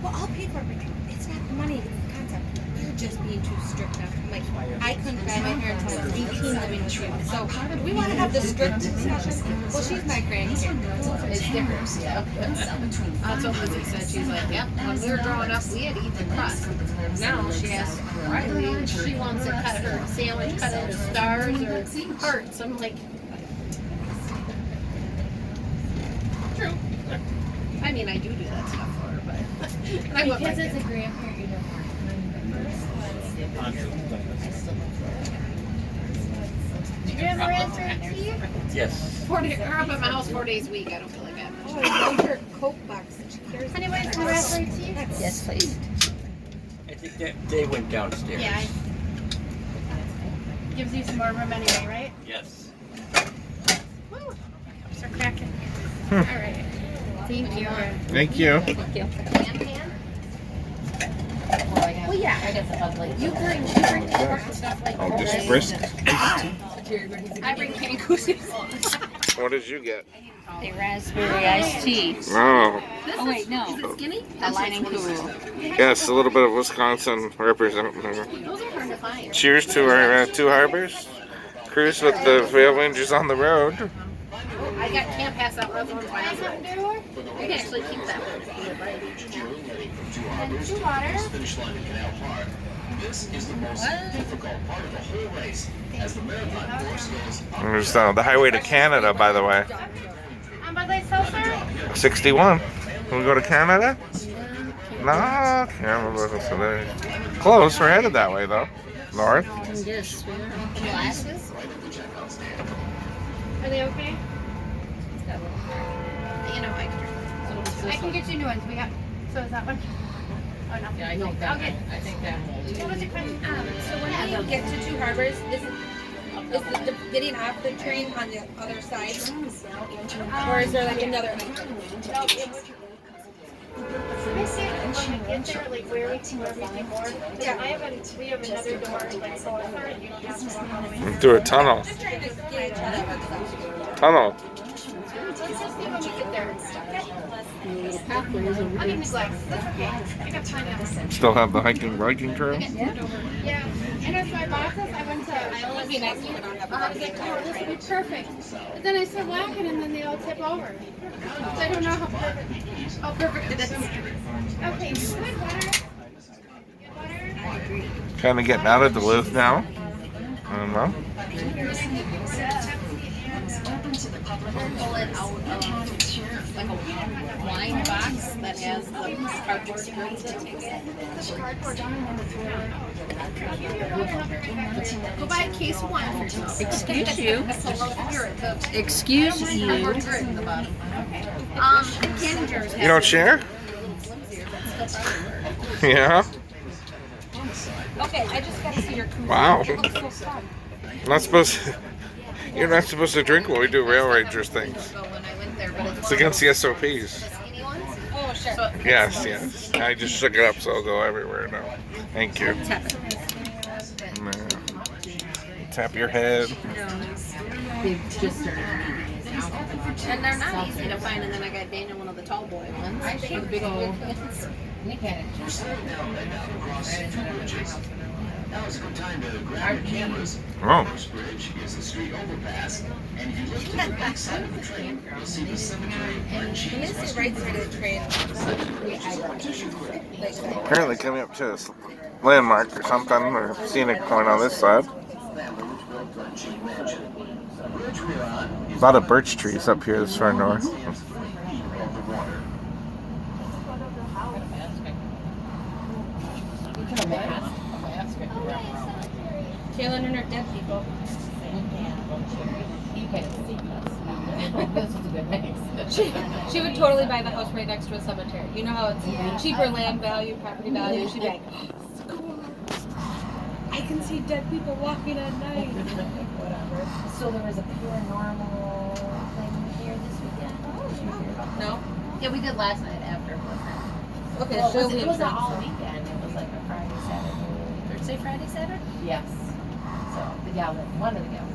Well, I'll pay for it, but it's not the money, it's the concept. You're just being too strict now. I'm like, I couldn't dye my hair until I was 18 living with you. So, do we want to have this strict discussion? Well, she's my grandkid. It's different, yeah. That's what Lizzie said. She's like, yep, when we were growing up, we had to eat the crust. Now she asks Riley if she wants to cut her sandwich, cut into stars or hearts. I'm like, true. I mean, I do that stuff for her, but because as a grandparent, you don't want to. You have raspberry tea? Yes. 4 days, or up at my house 4 days a week. I don't feel like that. Oh, I love her Coke box that she carries. Anybody some raspberry tea? Yes, please. I think that they went downstairs. Yeah. Gives you some more room anyway, right? Yes. Woo! Cups are cracking. All right. Thank you. Thank you. Thank you. Pan? Well, yeah. I guess I'll like you bring important stuff like Oh, just this. brisk. I bring Candy Cruises. What did you get? A raspberry iced tea. Oh, Oh wait, no. Is it skinny? The light and cool. yes, a little bit of Wisconsin representing there. Those are hard to find. Cheers to our two harbors. Cruise with the Rail Rangers on the road. I got can't pass out those ones by something to do. You can actually keep that one. And 2 water. Finish line at Canal Park. This is the most difficult part of the whole race, as the marathon course goes up. There's the highway to Canada, by the way. Bud Light Seltzer? 61. Can we go to Canada? No, Canada today. Close. We're headed that way though. North. Yes, we are. Glasses? Are they okay? You know, I can get you new ones. We got. So is that one? Oh no. Yeah, I think that. I think that. What was your question? So when you get to Two Harbors, is the getting off the train on the other side? Or is there like another entrance? I see it when we get there, like where we can everything more. Yeah, we have another door, like so it's already, you don't have to walk all the way. Through a tunnel. Just trying to gauge how that works. Tunnel. Let's just see when we get there. I'll give you glasses. That's okay. I got time now. Still have the hiking trail. Yeah. And as my boxes, I went to It would be nice if we don't have I was like, oh, this would be perfect. But then I start walking and then they all tip over. So I don't know how perfect it is. Okay, good water. Good water. Kind of getting out of Duluth now. I don't know. Pull it out of like a wine box that has the cardboard strings that take it. Go buy a case of wine for yourself. Excuse you. Excuse you. Candy jars. You don't share? Yeah. Okay, I just gotta see your cruise. Wow. It looks so fun. Not supposed to, you're not supposed to drink when we do Rail Rangers things. It's against the SOPs. Oh, sure. Yes, yes. I just shook it up so it'll go everywhere now. Thank you. No. Tap your head. And they're not easy to find. And then I got Daniel one of the tall boy ones. With the big old cans. We're slowing down right now across two bridges. Now is a good time to grab your cameras. Oh. The first bridge is the street overpass, and if you look to the right side of the train, you'll see the cemetery When is the right side of the train? Apparently coming up to this landmark or something, or scenic point on this side. A lot of birch trees up here this far north. Kaylin and her dead people. She would totally buy the house right next to a cemetery. You know how it's cheaper land value, property value. She'd be like, oh, it's cool. I can see dead people walking at night. So there was a paranormal thing here this weekend? No? Yeah, we did last night after. Okay, Well, she'll it be was in an all France. weekend. It was like a Friday, Saturday. Thursday, Friday, Saturday? Yes. So the gal, one of the gals.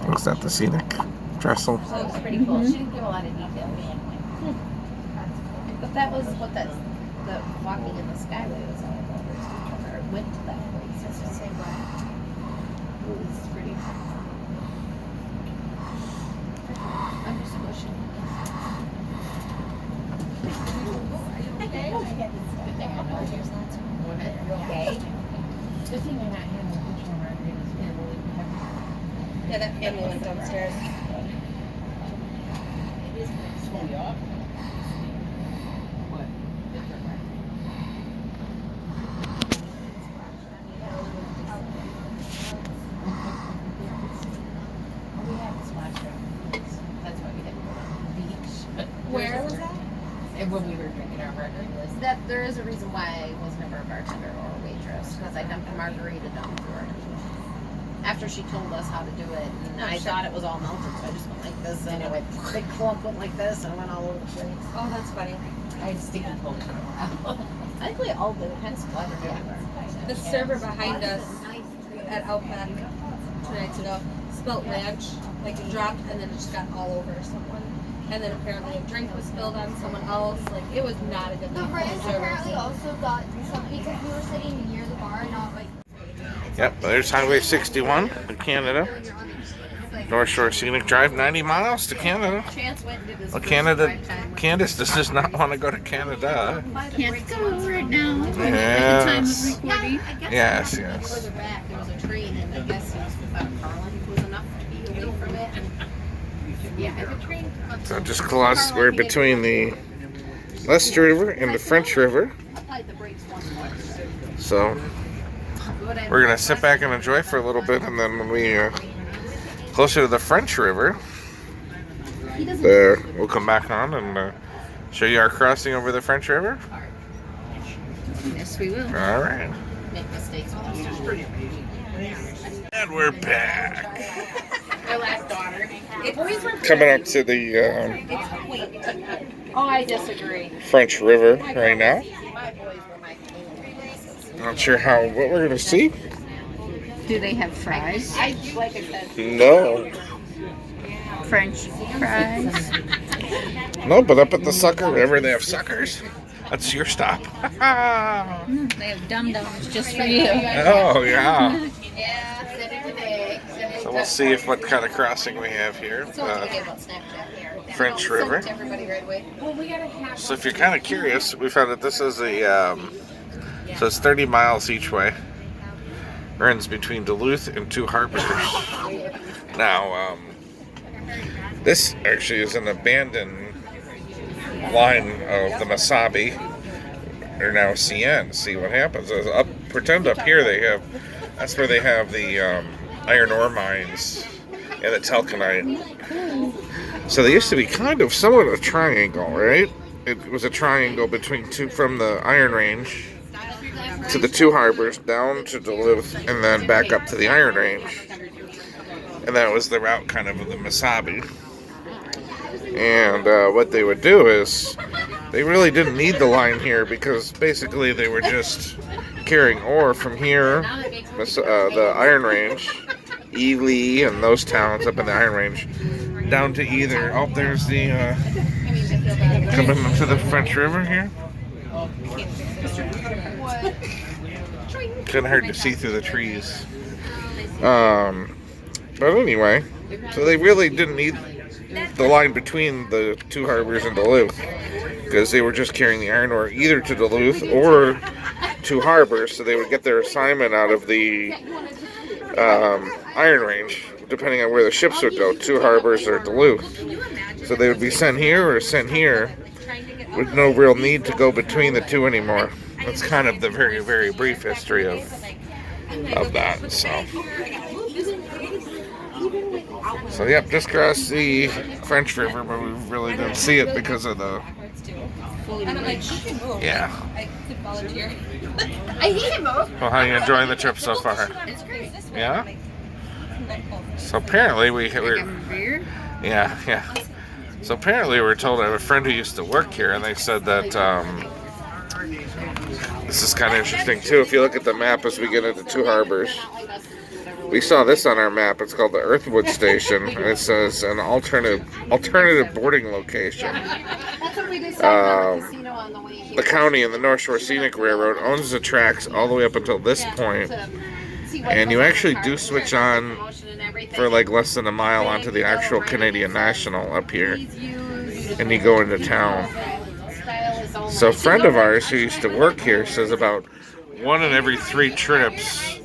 Looks at the scenic trestle. So it was pretty cool. She didn't give a lot of details. But that was what the walking in the skyway was all about. Or went to that place. It's the same way. It was pretty. I'm just pushing. Okay. Good thing I know there's lots of more. Okay. Good thing I'm not having a picture of Margarita's family. Yeah, that family went downstairs. It is kind of off. And when we were drinking our margaritas, that there is a reason why I was never a bartender or a waitress, because I dumped a margarita down for her. After she told us how to do it, and I thought it was all melted, so I just went like this, and it went, big clump went like this, and it went all over the place. Oh, that's funny. I had sticky cold for a while. I think we all did. It kind of splattered everywhere. The server behind us at Outback 2 nights ago spilled ranch, like it dropped, and then it just got all over someone. And then apparently a drink was spilled on someone else. Like, it was not a good The night for ranch the servers. apparently also got some because we were sitting near the bar, not like. Yep, there's Highway 61 in Canada. North Shore Scenic Drive, 90 miles to Canada. Chance went and did his Well, first Canada, drive time. Candace does not want to go to Canada. Can't go right now. Yes. Recording. Yes, yes. Further back, there was a train, and I guess it was without Carlin was enough to be away from it. And yeah, if a train. So just close, we're between the Leicester River and the French River. Applied the brakes once. So we're going to sit back and enjoy for a little bit, and then when we closer to the French River, there we'll come back on and show you our crossing over the French River. Yes, we will. All right. Make mistakes with us. And we're back. My last daughter. Coming up to the Oh, I disagree. French River right now. My boys were my favorite. Not sure what we're going to see. Do they have fries? I like I said. No. French fries. No, but up at the Sucker River, they have suckers. That's your stop. They have dum-dums just for you. Oh, yeah. Yeah, send it today. So we'll see what kind of crossing we have here. French River. So if you're kind of curious, we found that this is a, so it's 30 miles each way. Runs between Duluth and Two Harbors. Now, this actually is an abandoned line of the Mesabi, or now CN. See what happens. Pretend up here they have, that's where they have the iron ore mines and the Telconite. So they used to be kind of somewhat a triangle, right? It was a triangle between from the Iron Range to the Two Harbors, down to Duluth, and then back up to the Iron Range. And that was the route kind of the Mesabi. And what they would do is, they really didn't need the line here because basically they were just carrying ore from here, the Iron Range, Ely, and those towns up in the Iron Range, down to either, oh, there's the, coming up to the French River here. Kind of hard to see through the trees. But anyway, so they really didn't need the line between the Two Harbors and Duluth because they were just carrying the iron ore either to Duluth or Two Harbors, so they would get their assignment out of the Iron Range, depending on where the ships would go, Two Harbors or Duluth. So they would be sent here or sent here with no real need to go between the two anymore. That's kind of the very, very brief history of that. So yep, just crossed the French River, but we really didn't see it because of the. And I'm like, she can move. Yeah. I could volunteer. I can move. Well, how are you enjoying the trip so far? It's great. Yeah. So apparently we're. Yeah. So apparently we're told, I have a friend who used to work here, and they said that this is kind of interesting too. If you look at the map as we get into Two Harbors, we saw this on our map. It's called the Earthwood Station, and it says an alternative boarding location. The county and the North Shore Scenic Railroad owns the tracks all the way up until this point, and you actually do switch on for like less than a mile onto the actual Canadian National up here, and you go into town. So a friend of ours who used to work here says about 1 in every 3 trips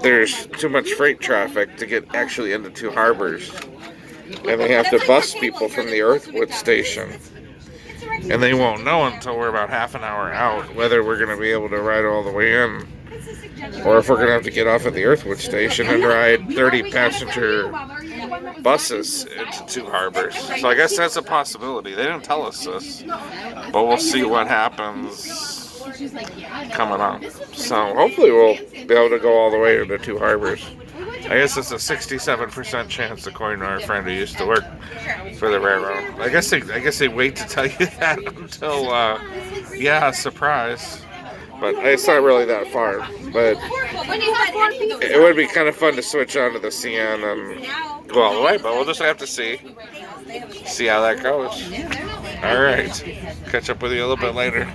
there's too much freight traffic to get actually into Two Harbors, and they have to bus people from the Earthwood Station, and they won't know until we're about half an hour out whether we're going to be able to ride all the way in, or if we're going to have to get off at the Earthwood Station and ride 30 passenger buses into Two Harbors. So I guess that's a possibility. They didn't tell us this, but we'll see what happens coming up. So hopefully we'll be able to go all the way to Two Harbors. I guess it's a 67% chance, according to our friend who used to work for the railroad. I guess they wait to tell you that until yeah, surprise. But it's not really that far. But it would be kind of fun to switch onto the CN and go all the way. But we'll just have to see how that goes. All right, catch up with you a little bit later.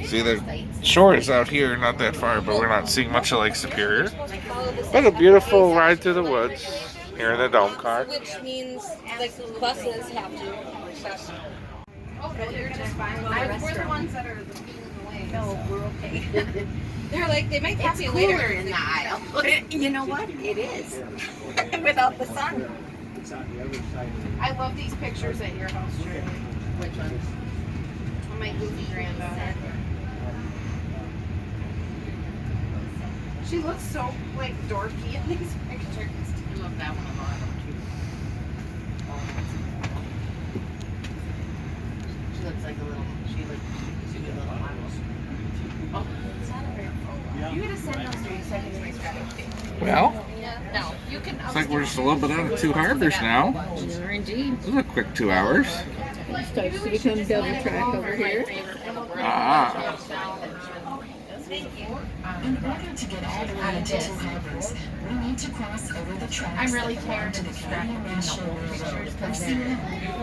See, the shore is out here, not that far, but we're not seeing much of Lake Superior. But a beautiful ride through the woods here in the dome car. Which means like buses have to. Oh, no, you're just fine. We're the ones that are in the way. No, we're okay. They're like, they might It's copy cooler later in the aisle. You know what? It is. Without the sun. I love these pictures at your house, Shirley. Which ones? On my goofy granddaughter. She looks so, like, dorky in these pictures. I love that one a lot. She looks like a little, she's a good little model. Oh, it's not a very full. You gotta send those to you so I can make sure. Well, No, you can. looks like we're just a little bit out of Two Harbors now. You are indeed. This is a quick 2 hours. It starts to become double track over here. Ah. In order to get all the way to Two Harbors, we need to cross over the tracks. I'm really tired of distracting me in the whole pictures because I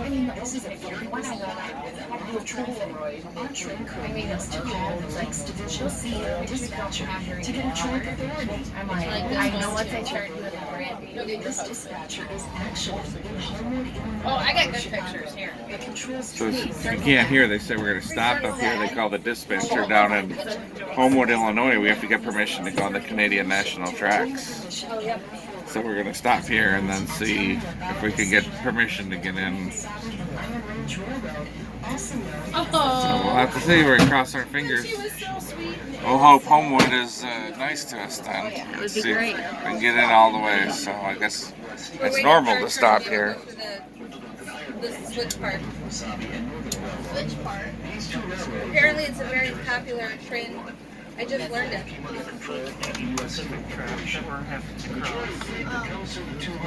mean, this is a very busy line with traffic. Our train crew needs to call the Lakes Division CN dispatcher to get a train authority. I'm like, I know what they charge you in the Brandy. This dispatcher is actually in Homewood, Illinois. Oh, I got good pictures here. It controls So if you can't hear, they say we're going to stop up here. They call the dispatcher down in Homewood, Illinois. We have to get permission to go on the Canadian National Tracks. So we're going to stop here and then see if we can get permission to get in. So we'll have to see. We're going to cross our fingers. We'll hope Homewood is nice to us then. It would See be if great. we can get in all the way. So I guess it's normal to stop here. The switch part. Which part? Apparently it's a very popular train. I just learned it.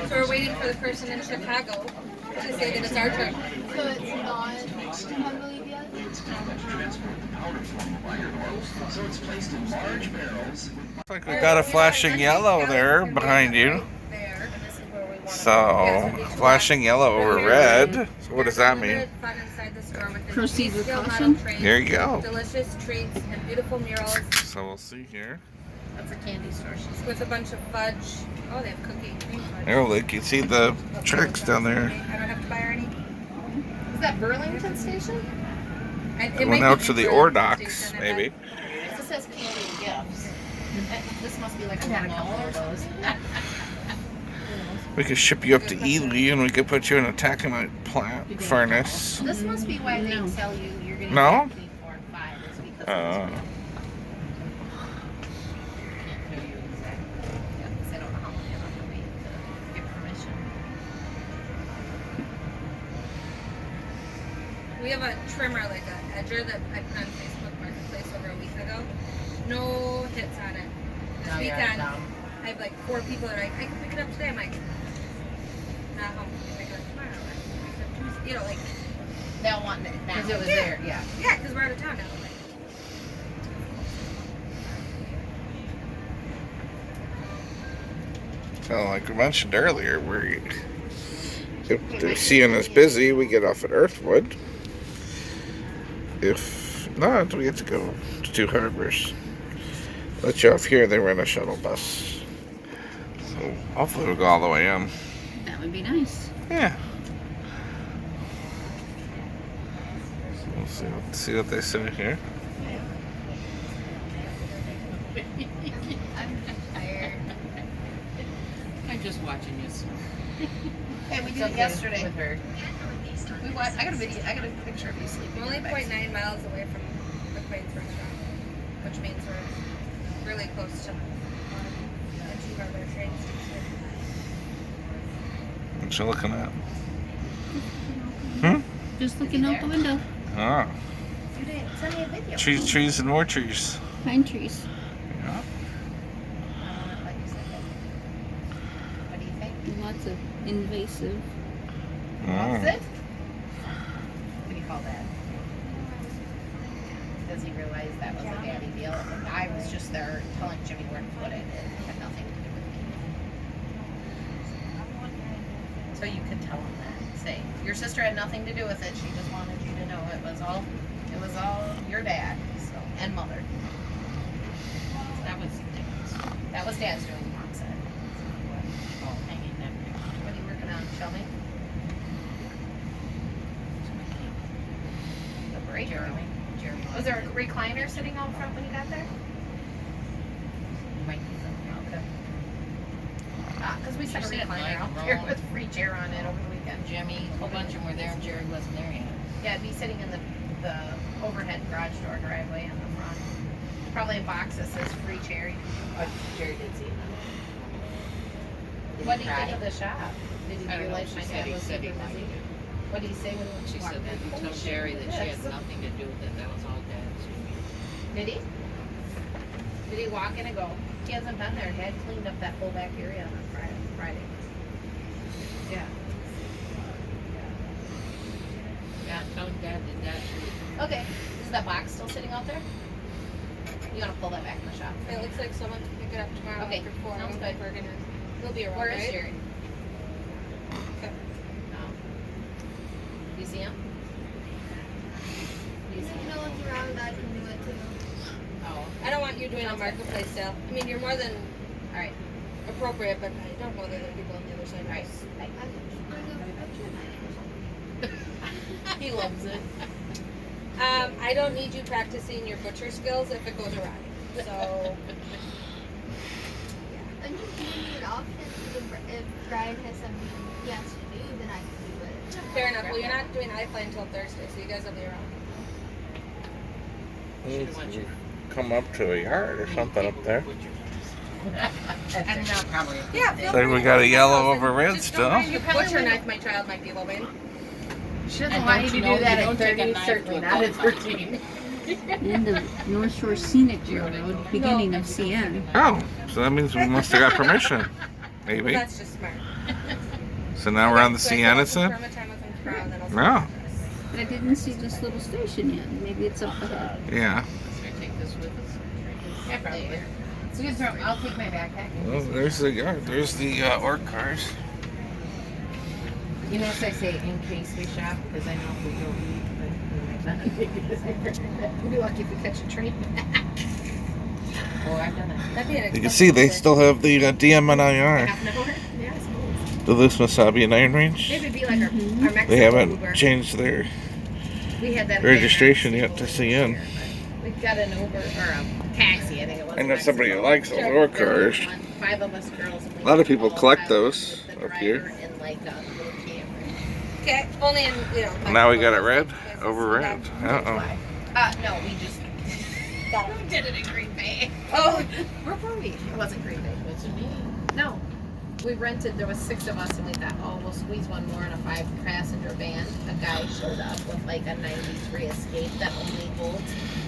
So we're waiting for the person in Chicago to say that it's our turn. So it's not Mongolia yet? Looks like we got a flashing yellow there behind you. So, flashing yellow over red. So what does that mean? Proceed with caution. There you go. Delicious treats and beautiful murals So we'll see here. That's a candy store. with a bunch of fudge. Oh, they have cookie cream fudge. There, look, you see the tracks down there. I don't have to buy her any. Is that Burlington Station? It Went might out be to the Burlington Ore Docks, Station, I maybe. bet. This says candy gifts. This must be like a couple of those. We could ship you up to Ely and we could put you in a taconite plant furnace. This must be why they tell you you're going to No? get between 4 and 5. Is because I don't know how long you have to wait to get permission. We have a trimmer, like a edger that I put on Facebook Marketplace over a week ago. No hits on it. This No, you're weekend, dumb. I have like 4 people that are like, I can pick it up today. I'm like, not home. I can pick it up tomorrow. I can pick it up Tuesday. You know, like. They'll want it now. Because it was Yeah. there, yeah. Yeah, because we're out of town now. So like we mentioned earlier, if the CN is busy, we get off at Earthwood. If not, we have to go to Two Harbors. Let you off here, they run a shuttle bus. So hopefully we'll go all the way in. That would be nice. Yeah. So we'll see what they say here. I'm tired. I'm just watching you. Hey, we did it yesterday with her. We watched, I got a picture of you sleeping. We're only 0.9 miles away from the Queen's restaurant, which means we're really close to the Two Harbor train station. What you looking at? Just looking out the window. Oh. You didn't send me a video. Trees, and more trees. Pine trees. Yeah. What do you think? Lots of invasive. Mm. What do you call that? Does he realize that was a daddy deal? I was just there telling Jimmy where to put it. It had nothing to do with me. So you could tell him that. Say, your sister had nothing to do with it. She just wanted you to know it was all your dad, so, and mother. So that was Dad's doing, Mom said. Oh, hanging that picture. What are you working on? Show me. The break room. Was there a recliner sitting out front when you got there? Might be something. Okay. Because we set a recliner out here with free chair on it over the weekend. Jimmy, a whole bunch of them were there, and Jerry wasn't there yet. Yeah, it'd be sitting in the overhead garage door driveway in the front. Probably a box that says free chair. Jerry did see it. What do you think of the shop? Did you I don't know. realize She my said dad he was said he super liked busy? it. What did he say when She said that he told Jerry that she had nothing to do with it. That was all Dad's. Did he? Did he walk in and go? He hasn't been there. Dad cleaned up that whole back area on Friday. Yeah. Yeah, told Dad did that too. Okay. Is that box still sitting out there? You gotta pull that back in the shop. It looks like someone can pick it up tomorrow Okay, after 4. sounds Like good. we're gonna. He'll be around. Where is right? Jerry? Okay. No. Do you see him? Do you see him? No one's around, I can do it too. Oh. I don't want you doing a marketplace sale. I mean, you're more than Alright. appropriate, but I don't know the other people on the other side. Alright. He loves it. I don't need you practicing your butcher skills if it goes awry. So, I'm just giving you an option. If Brian has something he has to do, then I can do it. fair enough. Well, you're not doing iFly until Thursday, so you guys will be around. Come up to a yard or something up there. And now probably. Yeah, feel Then free we to got a bring yellow those over and red just still. don't bring your butcher knife, my child might be loving. She doesn't want you to do that at 30, certainly not at 13. End of North Shore Scenic Railroad, beginning of CN. Oh, so that means we must have got permission. Maybe. That's just smart. So now we're on the So I Sienna can then? confirm a time with him tomorrow, and then I'll No. But I didn't see this little station yet. Maybe it's up ahead. Yeah. Should I take this with us? Yeah, probably. So you can throw, I'll take my backpack. Well, there's the yard. There's the orc cars. You notice I say in case we shop because I know if we go eat, but we might not. We'll be lucky if we catch a train back. Oh, I've done it. That'd be an You can see they still have the DMNIR, Half an hour? Yeah, I suppose. the Loose Wasabi and Iron Range. Maybe it'd be like our Mexican They haven't Uber. changed their We had that registration yet to CN. We got an Uber or a taxi, I think it was. I know somebody who likes those orc cars. 5 of us girls. And we A lot of people all collect piled those with the up here. driver in like a little camper. Okay, only in, Now we got it red over red. Uh-oh. No, we just we did it in Green Bay. Oh, Where were we? It wasn't Green Bay. Was it me? No. We rented, there was 6 of us and we thought, oh, we'll squeeze one more in a 5-passenger van. A guy showed up with like a 93 Escape that only holds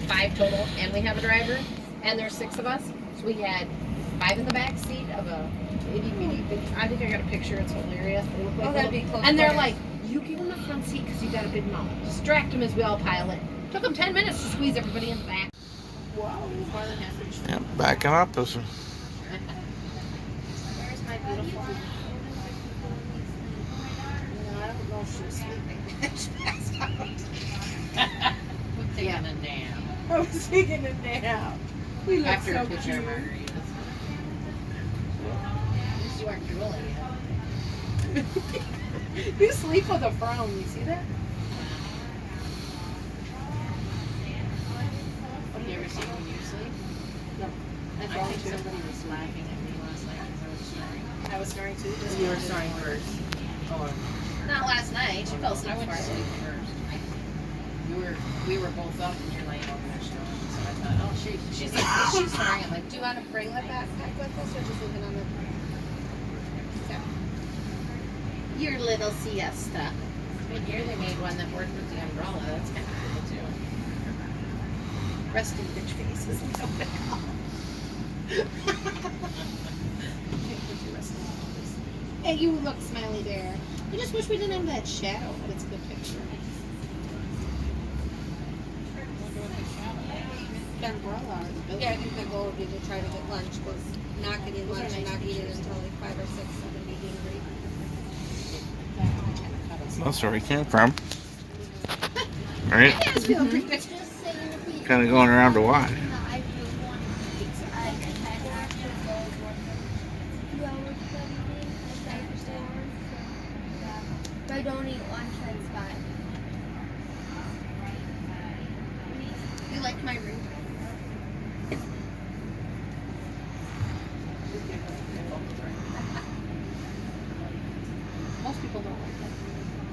5 total and we have a driver and there's 6 of us. So we had 5 in the back seat of a itty bitty big, I think I got a picture, it's hilarious. It looked like that'd be close. and they're like, you give him the front seat because you got a big mouth. Distract him as we all pile in. Took them 10 minutes to squeeze everybody in the back. Wow, more than half inch. Yeah, backing up is There's my beautiful. No, I don't know if she was sleeping. She passed out. We're taking a nap. I was taking a nap. We look After so a picture of cute. margaritas. At least you aren't drooling yet. You sleep with a frown, you see that? Have you ever seen when you sleep? No. I think somebody was laughing at me last night because I was snoring. I was snoring too. You were snoring first. Oh, Not last night. She fell asleep I went to first. sleep first. We were both up and you're laying over there snoring. So I thought, oh, she's like, she's snoring. I'm like, do you want to bring the backpack with us or just leave it on the? Okay. Your little siesta. Good year they made one that worked with the umbrella. That's kind of cool too. Resting bitch face is what they call it. Hey, you look smiley there. I just wish we didn't have that shadow, but it's a good picture. The umbrella. Yeah, I think the goal would be to try to get lunch, was not getting lunch and not eating until like 5 or 6, 7, be hungry. That's where we came from. Right? Yeah, it's feeling pretty good. Kind of going around to why? If I don't eat lunch, that's fine. You like my room? Most people don't like that.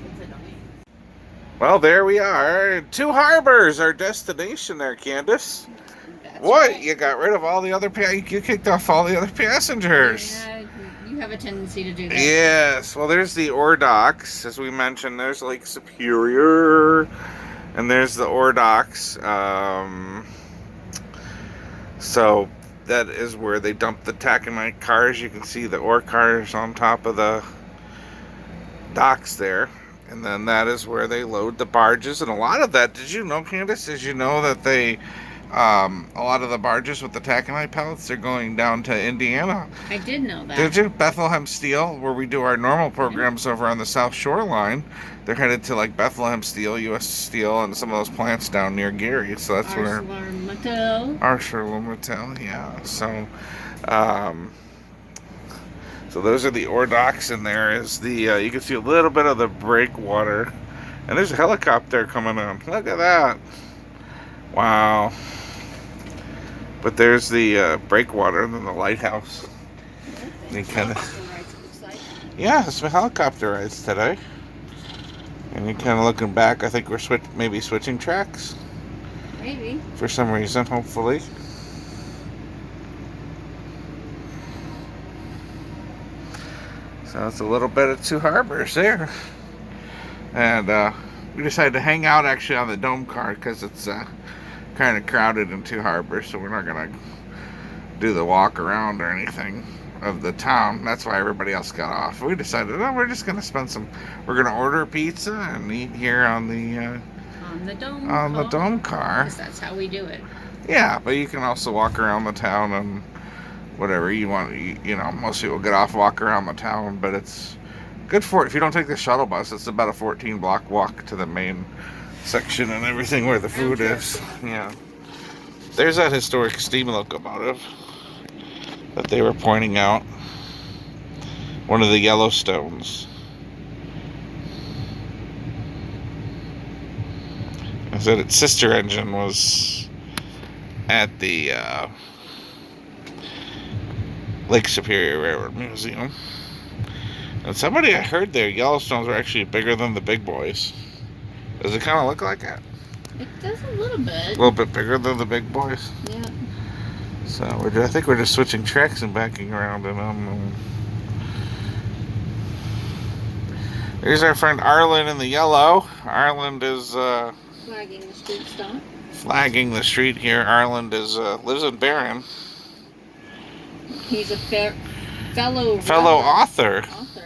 It's annoying. Well, there we are. Two Harbors, our destination there, Candace. What? Right. You got rid of all the other you kicked off all the other passengers. Yeah, you have a tendency to do that. Yes. Well, there's the Ore Docks, as we mentioned. There's Lake Superior, and there's the Ore Docks. So that is where they dump the taconite cars. You can see the ore cars on top of the docks there. And then that is where they load the barges. And a lot of that, did you know, Candace, did you know that they, a lot of the barges with the taconite pellets, they're going down to Indiana? I did know that. Did you? Bethlehem Steel, where we do our normal programs over on the South Shoreline, they're headed to like Bethlehem Steel, U.S. Steel, and some of those plants down near Gary. So that's where... ArcelorMittal, yeah. So, so those are the ore docks, and there is the, you can see a little bit of the breakwater. And there's a helicopter coming in. Look at that. Wow. But there's the breakwater and then the lighthouse. And you kind of... Yeah, there's some helicopter rides today. And you're kind of looking back. I think we're maybe switching tracks. Maybe. For some reason, hopefully. So that's a little bit of Two Harbors there. And we decided to hang out actually on the dome car because it's kind of crowded in Two Harbors, so we're not going to do the walk around or anything of the town. That's why everybody else got off. We decided, oh, we're just going to spend some, we're going to order pizza and eat here on the dome car. Because that's how we do it. Yeah, but you can also walk around the town and whatever you want. You know, most people get off, walk around the town, but it's good for it. If you don't take the shuttle bus, it's about a 14-block walk to the main section and everything where the food is. Yeah. There's that historic steam locomotive that they were pointing out. One of the Yellowstones. I said its sister engine was at the Lake Superior Railroad Museum. And somebody I heard there, Yellowstones are actually bigger than the big boys. Does it kind of look like it? It does a little bit. A little bit bigger than the big boys? Yeah. So I think we're just switching tracks and backing around. And here's our friend Arlen in the yellow. Arlen is Flagging the street stop. Flagging the street here. Arlen is lives in Barron. He's a fellow author.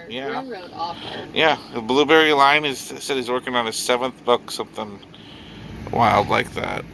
Yeah. Railroad author. Yeah, the Blueberry Line said he's working on his 7th book, something wild like that.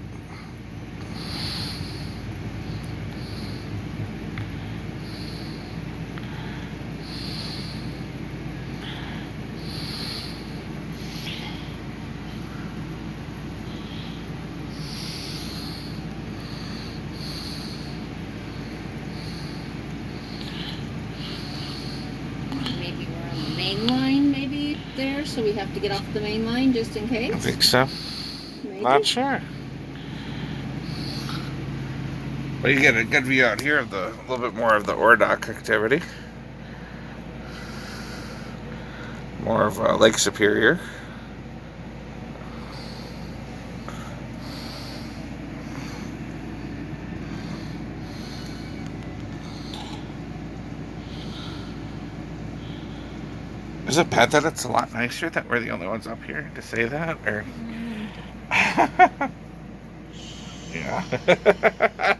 Maybe we're on the main line, maybe there, so we have to get off the main line just in case. I think so. Maybe. Not sure. But you get a good view out here of a little bit more of the ore dock activity. More of Lake Superior. Is it bad that it's a lot nicer that we're the only ones up here to say that? Or yeah.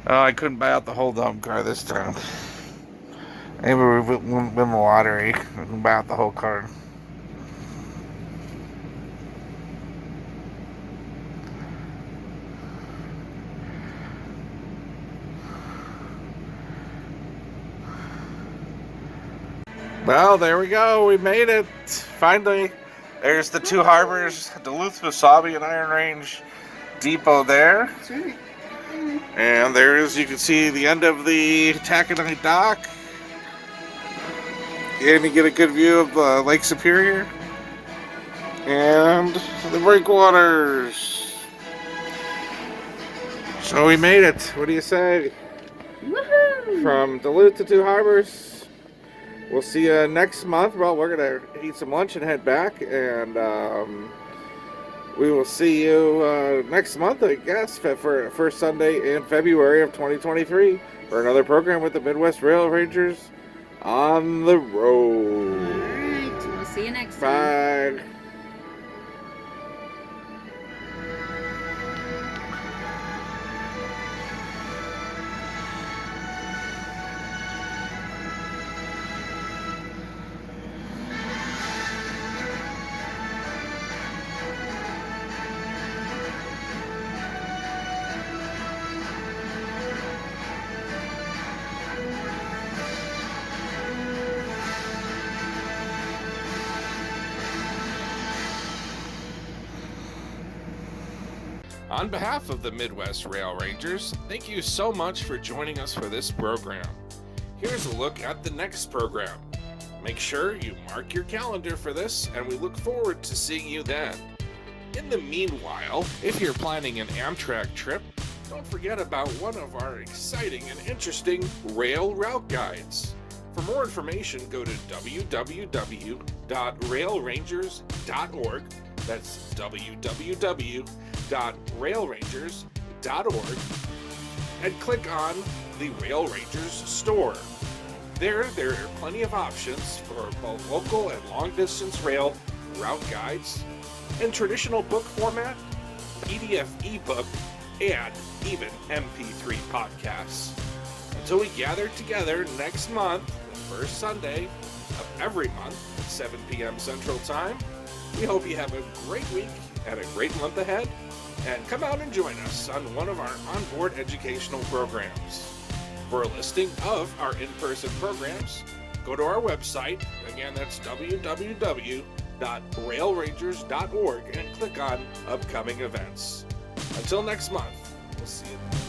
Oh, I couldn't buy out the whole dump car this time. Maybe we win the lottery. We can buy out the whole car. Well, there we go. We made it. Finally, there's the two harbors, Duluth, Wasabi, and Iron Range Depot there. That's right. And there's, you can see the end of the Taconite Dock. And you get a good view of Lake Superior. And the breakwaters. So we made it. What do you say? Woohoo! From Duluth to Two Harbors. We'll see you next month. Well, we're going to eat some lunch and head back. And we will see you next month, I guess, for first Sunday in February of 2023 for another program with the Midwest Rail Rangers on the road. All right. We'll see you next time. Bye. On behalf of the Midwest Rail Rangers, thank you so much for joining us for this program. Here's a look at the next program. Make sure you mark your calendar for this, and we look forward to seeing you then. In the meanwhile, if you're planning an Amtrak trip, don't forget about one of our exciting and interesting rail route guides. For more information, go to www.railrangers.org. That's www.railrangers.org, and click on the Rail Rangers store. There are plenty of options for both local and long-distance rail route guides, in traditional book format, PDF ebook, and even MP3 podcasts. Until we gather together next month, the first Sunday of every month at 7 p.m. Central Time, we hope you have a great week and a great month ahead, and come out and join us on one of our onboard educational programs. For a listing of our in-person programs, go to our website. Again, that's www.railrangers.org, and click on upcoming events. Until next month, we'll see you then.